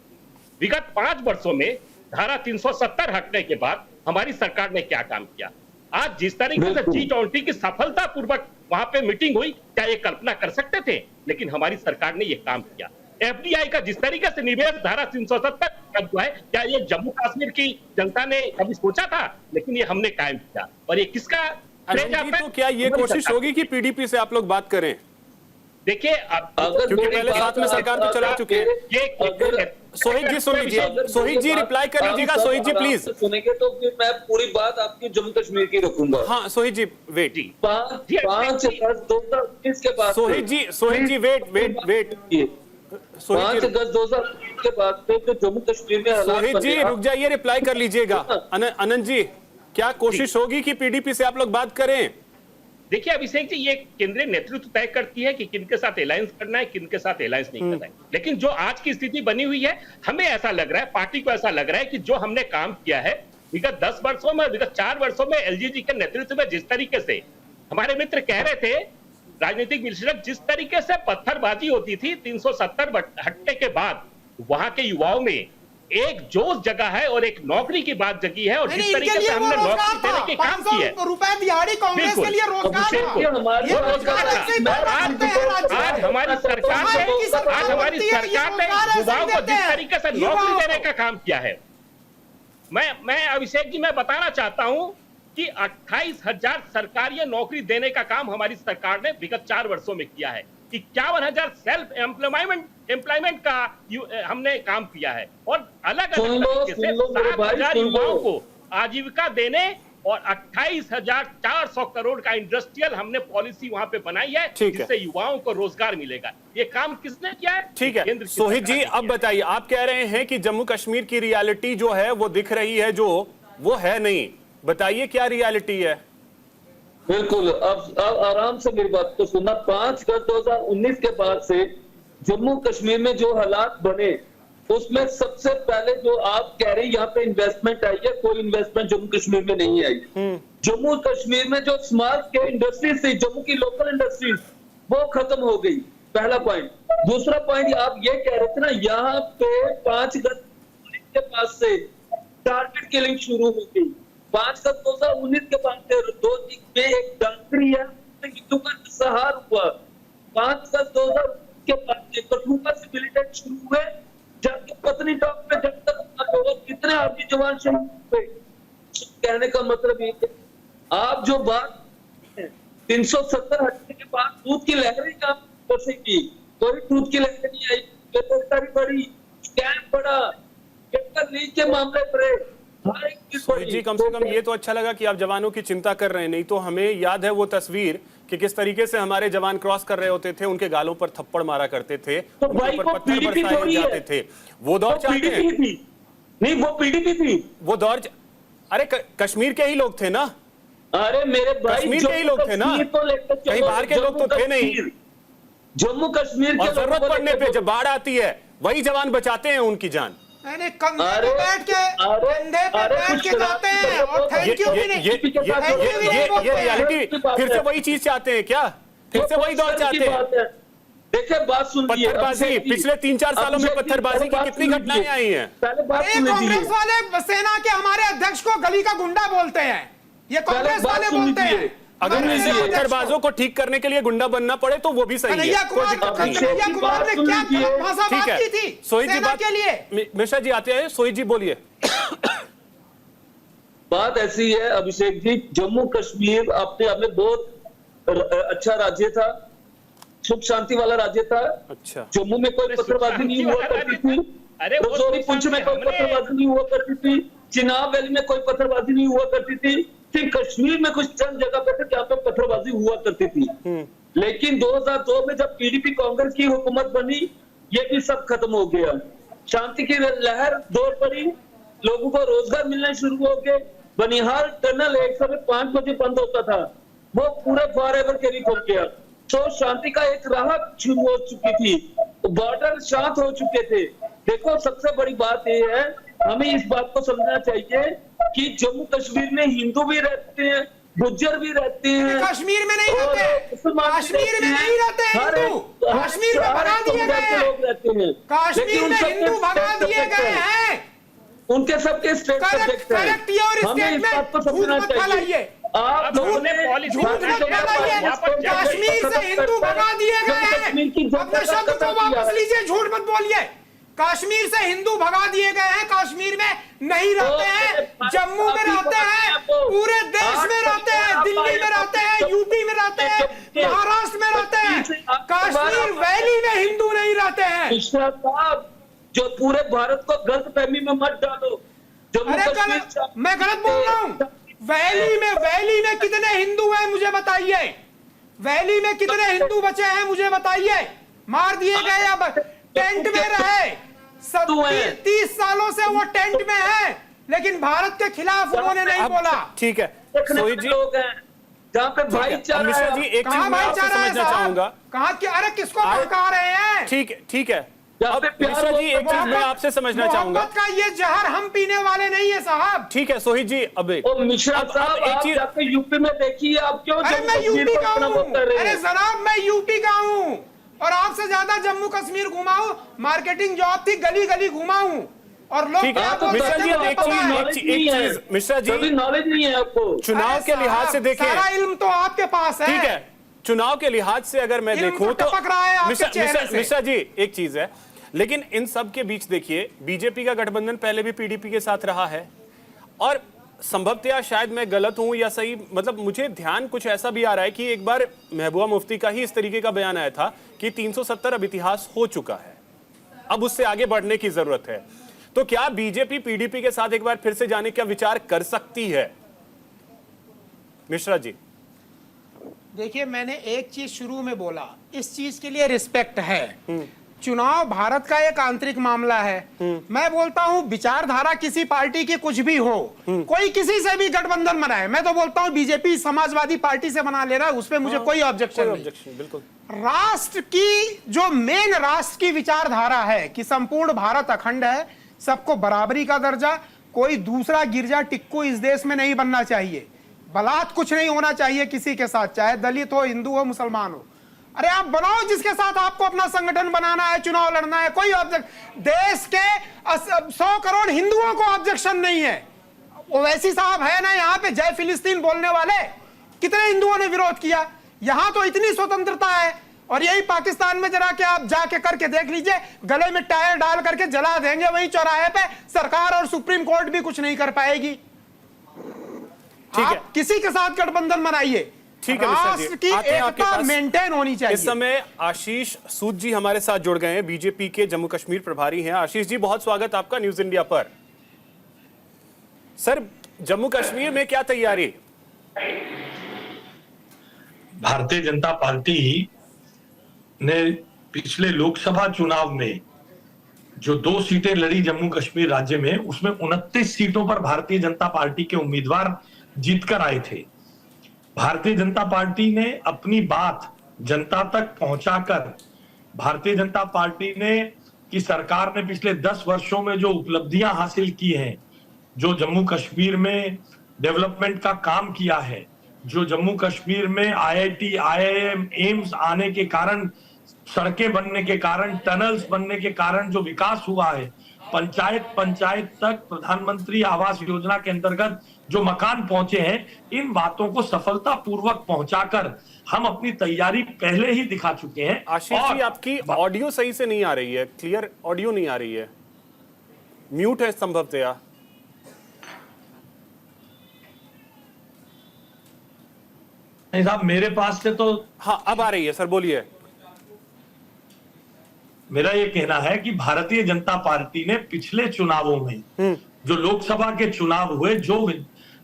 विगत 5 वर्षों में धारा 370 हटने के बाद हमारी सरकार ने क्या काम किया? आज जिस तरीके से G20 की सफलता पूर्वक वहां पे मीटिंग हुई, क्या ये कल्पना कर सकते थे? लेकिन हमारी सरकार ने ये काम किया। FDI का जिस तरीके से निवेश धारा 370 हुआ है, क्या ये जम्मू कश्मीर की जनता ने कभी सोचा था? लेकिन ये हमने कायम किया। और ये किसका? तो क्या ये कोशिश होगी कि पीडीपी से आप लोग बात करें? देखिए, क्योंकि पहले साथ में सरकार तो चला चुके हैं। सोहित जी सुन लीजिए, सोहित जी रिप्लाई कर लीजिएगा। सोहित जी प्लीज सुनेंगे तो फिर मैं पूरी बात आपकी जम्मू कश्मीर की रखूंगा। हाँ सोहित जी वेट, 5 अगस्त 2021 के बाद सोहित जी वेट 5 अगस्त 2021 के बाद से जो जम्मू कश्मीर में सोहित जी रुक जाइए, रिप्लाई कर लीजिएगा। अनंत जी क्या कोशिश होगी कि पीडीपी से आप लोग बात करें? देखिए अभिषेक जी, ये केंद्रीय नेतृत्व तय करती है कि किनके साथ अलायंस करना है, किनके साथ अलायंस नहीं करना है। लेकिन जो आज की स्थिति बनी हुई है, हमें ऐसा लग रहा है, पार्टी को ऐसा लग रहा है कि जो हमने काम किया है विगत 10 वर्षों में, विगत 4 वर्षों में एलजीजी के नेतृत्व में, जिस तरीके से हमारे मित्र कह रहे थे, राजनीतिक विश्लेषक, जिस तरीके से पत्थरबाजी होती थी 370 हटने के बाद, वहां के युवाओं में एक जोश जगा है और एक नौकरी की बात जगी है। और जिस तरीके से हमने नौकरी देने के काम किए, रुपए दिहाड़ी कांग्रेस के लिए रोजगार आज हमारी सरकार ने युवाओं को जिस तरीके से नौकरी देने का काम किया है, मैं अभिषेक जी मैं बताना चाहता हूं कि 28,000 सरकारी नौकरी देने का काम हमारी सरकार ने विगत 4 वर्षों में किया है। 51,000 सेल्फ एम्प्लॉयमेंट का हमने काम किया है और अलग अलग तरीके से 7,000 युवाओं को आजीविका देने और 28,400 करोड़ का इंडस्ट्रियल हमने पॉलिसी वहां पे बनाई है, जिससे युवाओं को रोजगार मिलेगा। ये काम किसने किया है? ठीक है सोहित जी, अब बताइए, आप कह रहे हैं कि जम्मू कश्मीर की रियलिटी जो है वो दिख रही है, जो वो है नहीं, बताइए क्या रियलिटी है? बिल्कुल, अब आराम से मेरी बात को सुनना। 5 अगस्त 2019 के बाद से जम्मू कश्मीर में जो हालात बने, उसमें सबसे पहले जो आप कह रहे हैं यहाँ पे इन्वेस्टमेंट आई है, कोई इन्वेस्टमेंट जम्मू कश्मीर में नहीं आई। जम्मू कश्मीर में जो स्मॉल स्केल इंडस्ट्रीज थी, जम्मू की लोकल इंडस्ट्रीज, वो खत्म हो गई, पहला पॉइंट। दूसरा पॉइंट, आप ये कह रहे थे ना, यहाँ पे 5 अगस्त के बाद से टारगेट किलिंग शुरू हो गई। 5 अगस्त 2019 के बाद से 2 दिन में एक डॉक्टरी है, हिंदू का सहार हुआ। 5 अगस्त 2000 के बाद से कठुआ से मिलिटेंट शुरू हुए, जबकि पत्नीटॉप में जब तक कितने आर्मी जवान शहीद हुए। कहने का मतलब ये है, आप जो बात 370 हटने के बाद दूध की लहरें काम कर सकी, कोई दूध की लहरें नहीं आई। बेरोजगारी बढ़ी, स्कैम बढ़ा, पेपर लीक के मामले बढ़े। जी, कम से कम ये तो अच्छा लगा कि आप जवानों की चिंता कर रहे हैं, नहीं तो हमें याद है वो तस्वीर कि किस तरीके से हमारे जवान क्रॉस कर रहे होते थे, उनके गालों पर थप्पड़ मारा करते थे, उनके ऊपर पत्थर बरसाए जाते थे। वो दौर चाहते हैं? नहीं, वो पीडीपी थी, वो दौर। अरे कश्मीर के ही लोग थे ना, अरे मेरे भाई, कश्मीर के ही लोग थे ना, कहीं बाहर के लोग तो थे नहीं। जम्मू कश्मीर और जरूरत पड़ने पे जब बाढ़ आती है, वही जवान बचाते हैं उनकी जान। कंधे पे बैठ के जाते हैं और थैंक यू भी नहीं। ये रियलिटी, फिर से वही चीज चाहते हैं क्या? फिर से वही दौर चाहते हैं? देखिए बात सुनिए, पत्थरबाजी, पिछले 3-4 सालों में पत्थरबाजी की कितनी घटनाएं आई हैं? कांग्रेस वाले सेना के हमारे अध्यक्ष को गली का गुंडा बोलते हैं, ये कांग्रेस वाले बोलते हैं। अगर ऐसे पत्थरबाजों को ठीक करने के लिए गुंडा बनना पड़े तो वो भी सही है। कन्हैया कुमार ने क्या भाषा बात की थी सोहित जी बात के लिए? मिश्रा जी आते हैं, सोहित जी बोलिए। बात ऐसी है अभिषेक जी, जम्मू कश्मीर अपने आप में बहुत अच्छा राज्य था, सुख शांति वाला राज्य था। अच्छा, जम्मू में कोई पत्थरबाजी नहीं हुआ करती थी, रजौरी पुंछ में कोई पत्थरबाजी नहीं हुआ करती थी, चिनाब वैली में कोई पत्थरबाजी नहीं हुआ करती थी। कश्मीर में कुछ चंद जगह पे थे जहाँ पे पत्थरबाजी हुआ करती थी। लेकिन 2002 में जब पीडीपी कांग्रेस की हुकूमत बनी, ये भी सब खत्म हो गया। शांति की लहर दौड़ पड़ी, लोगों को रोजगार मिलने शुरू हो गए। बनिहाल टनल एक समय 5 बजे बंद होता था, वो पूरे फॉरएवर के लिए खुल गया। तो शांति का एक राह शुरू हो चुकी थी, बॉर्डर शांत हो चुके थे। देखो, सबसे बड़ी बात यह है, हमें इस बात को समझना चाहिए कि जम्मू कश्मीर में हिंदू भी रहते हैं, गुज्जर भी रहते हैं। कश्मीर में नहीं रहते, कश्मीर में नहीं रहते हिंदू, कश्मीर में भगा दिए गए हैं, लोग रहते हैं कश्मीर में हिंदू भगा दिए गए हैं। उनके सबके स्टेट सब्जेक्ट है, हमें इस बात को समझना चाहिए। आप लोगों ने कश्मीर से हिंदू भगा दिए गए हैं, अपने शब्द को वापस लीजिए, झूठ मत बोलिए। कश्मीर से हिंदू भगा दिए गए हैं, कश्मीर में नहीं रहते हैं, जम्मू में रहते हैं, पूरे देश में रहते हैं, दिल्ली में रहते हैं, यूपी में रहते हैं, महाराष्ट्र में रहते हैं, कश्मीर वैली में हिंदू नहीं रहते हैं। मिश्रा साहब, जो पूरे भारत को गलतफहमी में मत डालो। अरे मैं गलत बोल रहा हूँ? वैली में कितने हिंदू हैं मुझे बताइए, वैली में कितने हिंदू बचे हैं मुझे बताइए। मार दिए गए या टेंट में रहे, 30 सालों से वो टेंट में है, लेकिन भारत के खिलाफ उन्होंने नहीं बोला। ठीक है सोहित जी, लोग हैं जहाँ पे भाईचारा मिश्रा है। जी एक चीज कहाँ मैं आपसे भाईचारा है समझना साहब? चाहूंगा। कहाँ कि अरे किसको भड़का रहे हैं? ठीक है जहाँ अब पे प्यार मिश्रा जी एक चीज मैं आपसे समझना चाहूंगा। मोहब्बत का ये जहर हम पीने वाले नहीं है साहब। ठीक है सोहित जी, अब ओ मिश्रा साहब, एक आप चीज, जाके यूपी में देखिए, आप क्यों अरे जम्मू मैं कश्मीर यूपी को का इतना हूँ, वो कर रहे अरे हैं? जनाब मैं यूपी का हूँ और आपसे ज्यादा जम्मू कश्मीर घुमा हूँ। मार्केटिंग जॉब थी, गली गली घुमा हूँ और लोग ठीक है, क्या बोलते मिश्रा जी, हैं, अब एक पता है। चीज मिश्रा जी, कभी नॉलेज नहीं है आपको। चुनाव अरे के लिहाज से साहब, देखिए, सारा इल्म तो आपके पास है। ठीक है, चुनाव के लिहाज से अगर मैं इल्म देखूं तो तो टपक रहा है आपके चेहरे से। मिश्रा जी एक चीज है, लेकिन इन सब के बीच देखिए बीजेपी का गठबंधन पहले भी पीडीपी के साथ रहा है और संभवतः शायद मैं गलत हूं या सही, मतलब मुझे ध्यान कुछ ऐसा भी आ रहा है कि एक बार महबूबा मुफ्ती का ही इस तरीके का बयान आया था कि 370 अब इतिहास हो चुका है, अब उससे आगे बढ़ने की जरूरत है। तो क्या बीजेपी पीडीपी के साथ एक बार फिर से जाने का विचार कर सकती है? मिश्रा जी देखिए, मैंने एक चीज शुरू में बोला, इस चीज के लिए रिस्पेक्ट है। चुनाव भारत का एक आंतरिक मामला है। मैं बोलता हूं विचारधारा किसी पार्टी की कुछ भी हो, कोई किसी से भी गठबंधन बनाए, मैं तो बोलता हूं बीजेपी समाजवादी पार्टी से बना ले रहा है, उसपे मुझे कोई ऑब्जेक्शन नहीं। बिल्कुल। राष्ट्र की जो मेन राष्ट्र की विचारधारा है कि संपूर्ण भारत अखंड है, सबको बराबरी का दर्जा, कोई दूसरा गिरजा टिक्कू इस देश में नहीं बनना चाहिए, बलात् कुछ नहीं होना चाहिए किसी के साथ, चाहे दलित हो, हिंदू हो, मुसलमान हो। अरे आप बनाओ जिसके साथ आपको अपना संगठन बनाना है, चुनाव लड़ना है, कोई ऑब्जेक्ट, देश के 100 करोड़ हिंदुओं को ऑब्जेक्शन नहीं है। ओवैसी साहब है ना यहाँ पे जय फिलिस्तीन बोलने वाले, कितने हिंदुओं ने विरोध किया? यहाँ तो इतनी स्वतंत्रता है और यही पाकिस्तान में जरा के आप जाके करके देख लीजिए, गले में टायर डाल करके जला देंगे वहीं चौराहे पे, सरकार और सुप्रीम कोर्ट भी कुछ नहीं कर पाएगी। आप किसी के साथ गठबंधन बनाइए, ठीक है, राष्ट्र की एकता मेंटेन होनी चाहिए। इस समय आशीष सूद जी हमारे साथ जुड़ गए हैं, बीजेपी के जम्मू कश्मीर प्रभारी हैं। आशीष जी बहुत स्वागत आपका न्यूज इंडिया पर। सर, जम्मू कश्मीर में क्या तैयारी? भारतीय जनता पार्टी ने पिछले लोकसभा चुनाव में जो 2 सीटें लड़ी जम्मू कश्मीर राज्य में, उसमें 29 सीटों पर भारतीय जनता पार्टी के उम्मीदवार जीतकर आए थे। भारतीय जनता पार्टी ने अपनी बात जनता तक पहुंचाकर, भारतीय जनता पार्टी ने की सरकार ने पिछले 10 वर्षों में जो उपलब्धियां हासिल की हैं, जो जम्मू कश्मीर में डेवलपमेंट का काम किया है, जो जम्मू कश्मीर में IIT, IIM, एम्स आने के कारण, सड़कें बनने के कारण, टनल्स बनने के कारण जो विकास हुआ है, पंचायत तक प्रधानमंत्री आवास योजना के अंतर्गत जो मकान पहुंचे हैं, इन बातों को सफलतापूर्वक पहुंचाकर हम अपनी तैयारी पहले ही दिखा चुके हैं। आशीष जी आपकी ऑडियो सही से नहीं आ रही है, क्लियर ऑडियो नहीं आ रही है, म्यूट है संभवतः। नहीं साहब, मेरे पास से तो हाँ अब आ रही है सर, बोलिए। मेरा ये कहना है कि भारतीय जनता पार्टी ने पिछले चुनावों में जो लोकसभा के चुनाव हुए, जो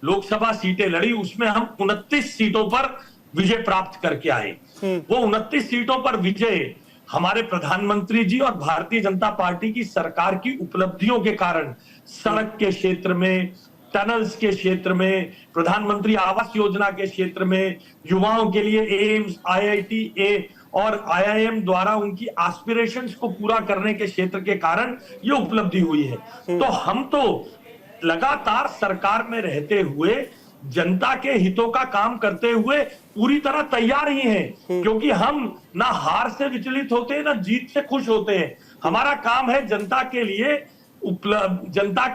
लोकसभा सीटें लड़ी, उसमें हम 29 सीटों पर विजय प्राप्त करके आए। वो 29 सीटों पर विजय हमारे प्रधानमंत्री जी और भारतीय जनता पार्टी की सरकार की उपलब्धियों के कारण, सड़क के क्षेत्र में, टनल्स के क्षेत्र में, प्रधानमंत्री आवास योजना के क्षेत्र में, युवाओं के लिए एम्स, IIT और IIM द्वारा उनकी एस्पिरेशंस को पूरा करने के क्षेत्र के कारण ये उपलब्धि हुई है। तो हम तो लगातार सरकार में रहते हुए जनता के हितों का काम करते हुए पूरी तरह तैयार ही हैं, क्योंकि हम ना हार से विचलित होते हैं, ना जीत से खुश होते हैं। हमारा काम है जनता के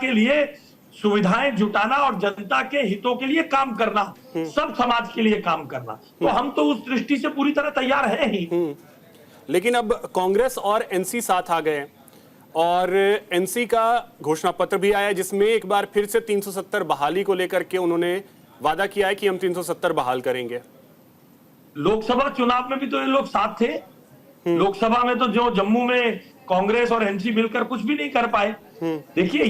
लिए सुविधाएं जुटाना और जनता के हितों के लिए काम करना, सब समाज के लिए काम करना। तो हम तो उस दृष्टि से पूरी तरह तैयार हैं ही। लेकिन अब कांग्रेस और एनसी साथ आ गए और एनसी का घोषणा पत्र भी आया, जिसमें एक बार फिर से 370 बहाली को लेकर के उन्होंने वादा किया है कि हम 370 बहाल करेंगे। लोकसभा चुनाव में भी तो ये लोग साथ थे। लोकसभा में तो जो जम्मू में कांग्रेस और एनसी मिलकर कुछ भी नहीं कर पाए। देखिए,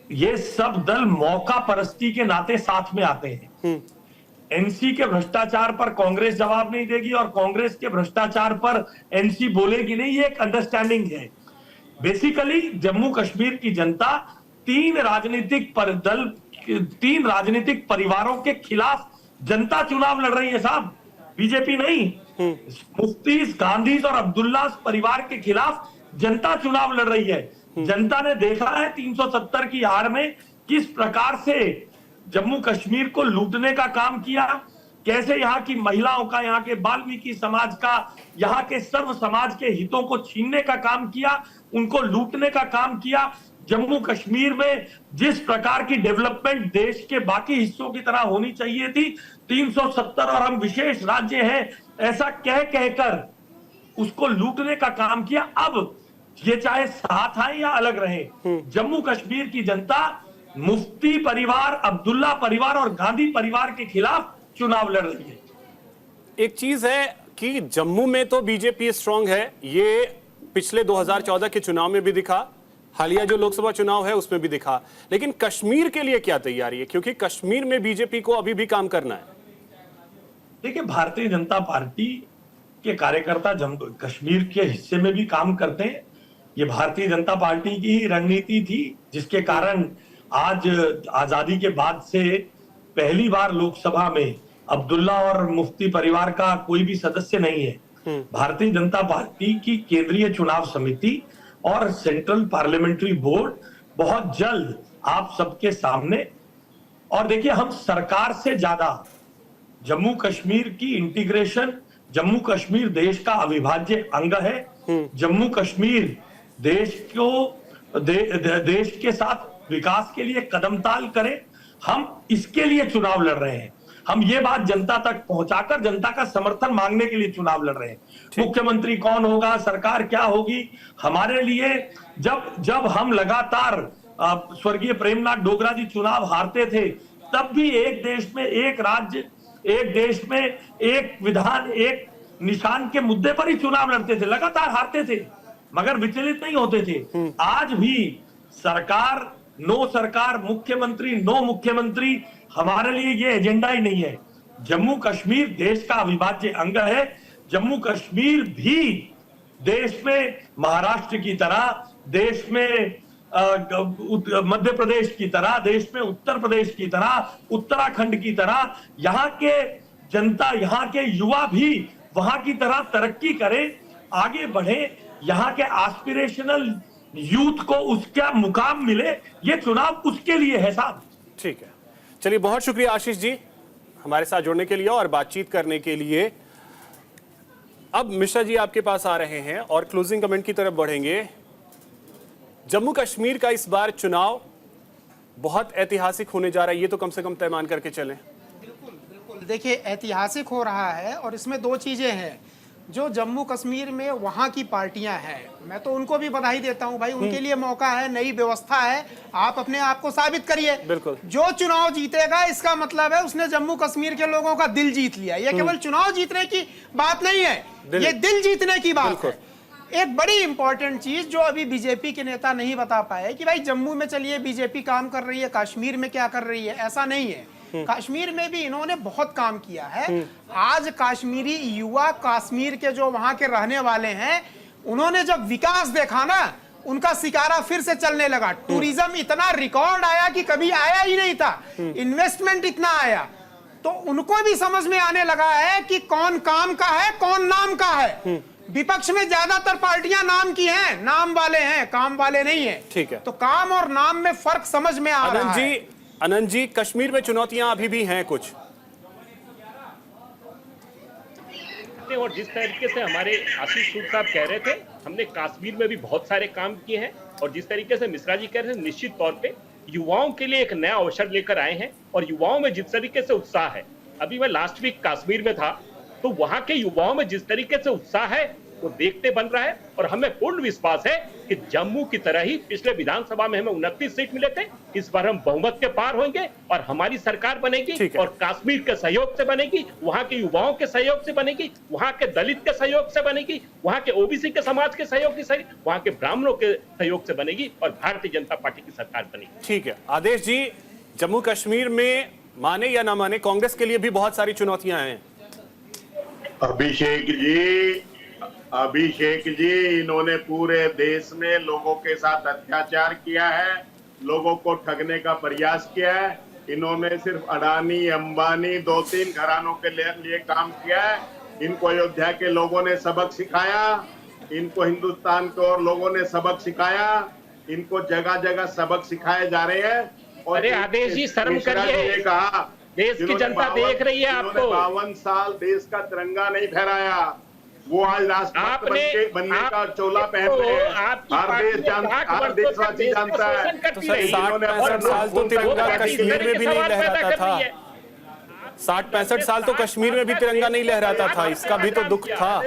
ये सब दल मौका परस्ती के नाते साथ में आते हैं। एनसी के भ्रष्टाचार पर कांग्रेस जवाब नहीं देगी और कांग्रेस के भ्रष्टाचार पर एनसी बोलेगी नहीं, ये एक अंडरस्टैंडिंग है। बेसिकली जम्मू कश्मीर की जनता तीन राजनीतिक परिवारों के खिलाफ जनता चुनाव लड़ रही है साहब, बीजेपी नहीं। मुफ्ती, गांधी और अब्दुल्ला परिवार के खिलाफ जनता चुनाव लड़ रही है। जनता ने देखा है 370 की आड़ में किस प्रकार से जम्मू कश्मीर को लूटने का काम किया, कैसे यहाँ की महिलाओं का, यहाँ के वाल्मीकि समाज का, यहाँ के सर्व समाज के हितों को छीनने का काम किया, उनको लूटने का काम किया। जम्मू कश्मीर में जिस प्रकार की डेवलपमेंट देश के बाकी हिस्सों की तरह होनी चाहिए थी, 370 और हम विशेष राज्य हैं ऐसा कहकर उसको लूटने का काम किया। अब ये चाहे साथ आए या अलग रहे, जम्मू कश्मीर की जनता मुफ्ती परिवार, अब्दुल्ला परिवार और गांधी परिवार के खिलाफ चुनाव लड़ रही है। एक चीज है कि जम्मू में तो बीजेपी स्ट्रांग है, ये पिछले 2014 के चुनाव में भी दिखा, हालिया जो लोकसभा चुनाव है उसमें भी दिखा, लेकिन कश्मीर के लिए क्या तैयारी है, क्योंकि कश्मीर में बीजेपी को अभी भी काम करना है। देखिए, भारतीय जनता पार्टी के कार्यकर्ता जम्मू कश्मीर के हिस्से में भी काम करते हैं। ये भारतीय जनता पार्टी की ही रणनीति थी, जिसके कारण आज आजादी के बाद से पहली बार लोकसभा में अब्दुल्ला और मुफ्ती परिवार का कोई भी सदस्य नहीं है। भारतीय जनता पार्टी की केंद्रीय चुनाव समिति और सेंट्रल पार्लियामेंट्री बोर्ड बहुत जल्द आप सबके सामने, और देखिए हम सरकार से ज्यादा जम्मू कश्मीर की इंटीग्रेशन, जम्मू कश्मीर देश का अविभाज्य अंग है। जम्मू कश्मीर देश के साथ विकास के लिए कदमताल करे, हम इसके लिए चुनाव लड़ रहे हैं। हम ये बात जनता तक पहुंचाकर जनता का समर्थन मांगने के लिए चुनाव लड़ रहे हैं। मुख्यमंत्री कौन होगा, सरकार क्या होगी, हमारे लिए जब हम लगातार स्वर्गीय प्रेमनाथ डोगरा जी चुनाव हारते थे, तब भी एक देश में एक राज्य, एक देश में एक विधान, एक निशान के मुद्दे पर ही चुनाव लड़ते थे, लगातार हारते थे मगर विचलित नहीं होते थे। आज भी सरकार, नो सरकार, मुख्यमंत्री नो मुख्यमंत्री, हमारे लिए ये एजेंडा ही नहीं है। जम्मू कश्मीर देश का अविभाज्य अंग है। जम्मू कश्मीर भी देश में महाराष्ट्र की तरह, देश में मध्य प्रदेश की तरह, देश में उत्तर प्रदेश की तरह, उत्तराखंड की तरह, यहाँ के जनता, यहाँ के युवा भी वहां की तरह तरक्की करें, आगे बढ़े, यहाँ के एस्पिरेशनल यूथ को उसका मुकाम मिले। ये चुनाव उसके लिए है साहब। ठीक है, चलिए बहुत शुक्रिया आशीष जी हमारे साथ जुड़ने के लिए और बातचीत करने के लिए। अब मिश्रा जी आपके पास आ रहे हैं और क्लोजिंग कमेंट की तरफ बढ़ेंगे। जम्मू कश्मीर का इस बार चुनाव बहुत ऐतिहासिक होने जा रहा है, ये तो कम से कम तय मान करके चलें। बिल्कुल, देखिए ऐतिहासिक हो रहा है और इसमें दो चीजें हैं। जो जम्मू कश्मीर में वहाँ की पार्टियां हैं, मैं तो उनको भी बधाई देता हूं भाई, उनके लिए मौका है, नई व्यवस्था है, आप अपने आप को साबित करिए। बिल्कुल, जो चुनाव जीतेगा इसका मतलब है उसने जम्मू कश्मीर के लोगों का दिल जीत लिया। ये केवल चुनाव जीतने की बात नहीं है, ये दिल जीतने की बात है। एक बड़ी इंपॉर्टेंट चीज जो अभी बीजेपी के नेता नहीं बता पाए कि भाई जम्मू में चलिए बीजेपी काम कर रही है, कश्मीर में क्या कर रही है, ऐसा नहीं है। कश्मीर में भी इन्होंने बहुत काम किया है। आज कश्मीरी युवा, कश्मीर के जो वहां के रहने वाले हैं, उन्होंने जब विकास देखा ना, उनका सिकारा फिर से चलने लगा। टूरिज्म इतना रिकॉर्ड आया कि कभी आया ही नहीं था, इन्वेस्टमेंट इतना आया, तो उनको भी समझ में आने लगा है कि कौन काम का है, कौन नाम का है। विपक्ष में ज्यादातर पार्टियां नाम की हैं, नाम वाले हैं, काम वाले नहीं है। ठीक है, तो काम और नाम में फर्क समझ में आ रहा है। अनंत जी, कश्मीर में चुनौतियां अभी भी हैं कुछ, और जिस तरीके से हमारे आशीष सूद साहब कह रहे थे, हमने कश्मीर में भी बहुत सारे काम किए हैं, और जिस तरीके से मिश्रा जी कह रहे थे, निश्चित तौर पे युवाओं के लिए एक नया अवसर लेकर आए हैं, और युवाओं में जिस तरीके से उत्साह है, अभी मैं लास्ट वीक कश्मीर में था, तो वहां के युवाओं में जिस तरीके से उत्साह है वो देखते बन रहा है। और हमें पूर्ण विश्वास है कि जम्मू की तरह ही पिछले विधानसभा में हमें 29 सीट मिले थे, इस बार हम बहुमत के पार होंगे और हमारी सरकार बनेगी, और कश्मीर के सहयोग से बनेगी, वहां के युवाओं के सहयोग से बनेगी, वहां के दलित के सहयोग से बनेगी, वहां के ओबीसी के समाज के सहयोग से, वहां के ब्राह्मणों के सहयोग से बनेगी, और भारतीय जनता पार्टी की सरकार बनेगी। ठीक है आदेश जी, जम्मू कश्मीर में माने या ना माने, कांग्रेस के लिए भी बहुत सारी चुनौतियां हैं। अभिषेक जी, इन्होंने पूरे देश में लोगों के साथ अत्याचार किया है, लोगों को ठगने का प्रयास किया है। इन्होंने सिर्फ अडानी, अंबानी, 2-3 घरानों के लिए काम किया है। इनको अयोध्या के लोगों ने सबक सिखाया, इनको हिंदुस्तान के और लोगों ने सबक सिखाया, इनको जगह जगह सबक सिखाए जा रहे हैं। और अरे आदेश जी, शर्म करिए। कहा देश की जनता देख रही है आपको। 52 साल देश का तिरंगा नहीं फहराया, वो आज राष्ट्रपति बनने का चोला पहन रहे हैं। हर देशवासी जानता है। तो सर 60-65 साल तो तिरंगा कश्मीर में भी नहीं लहराता था। 60-65 साल तो कश्मीर में भी तिरंगा नहीं लहराता था, इसका भी तो दुख था।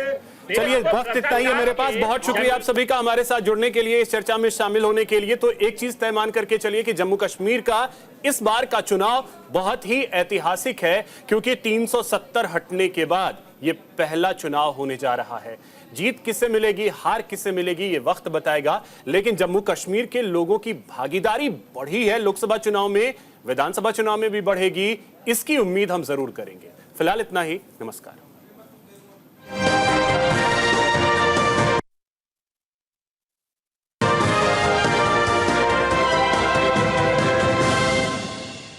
चलिए, वक्त इतना ही है मेरे पास। बहुत शुक्रिया आप सभी का हमारे साथ जुड़ने के लिए, इस चर्चा में शामिल होने के लिए। तो एक चीज तय मान करके चलिए कि जम्मू कश्मीर का इस बार का चुनाव बहुत ही ऐतिहासिक है, क्योंकि 370 हटने के बाद ये पहला चुनाव होने जा रहा है। जीत किससे मिलेगी, हार किससे मिलेगी, ये वक्त बताएगा। लेकिन जम्मू कश्मीर के लोगों की भागीदारी बढ़ी है लोकसभा चुनाव में, विधानसभा चुनाव में भी बढ़ेगी, इसकी उम्मीद हम जरूर करेंगे। फिलहाल इतना ही, नमस्कार।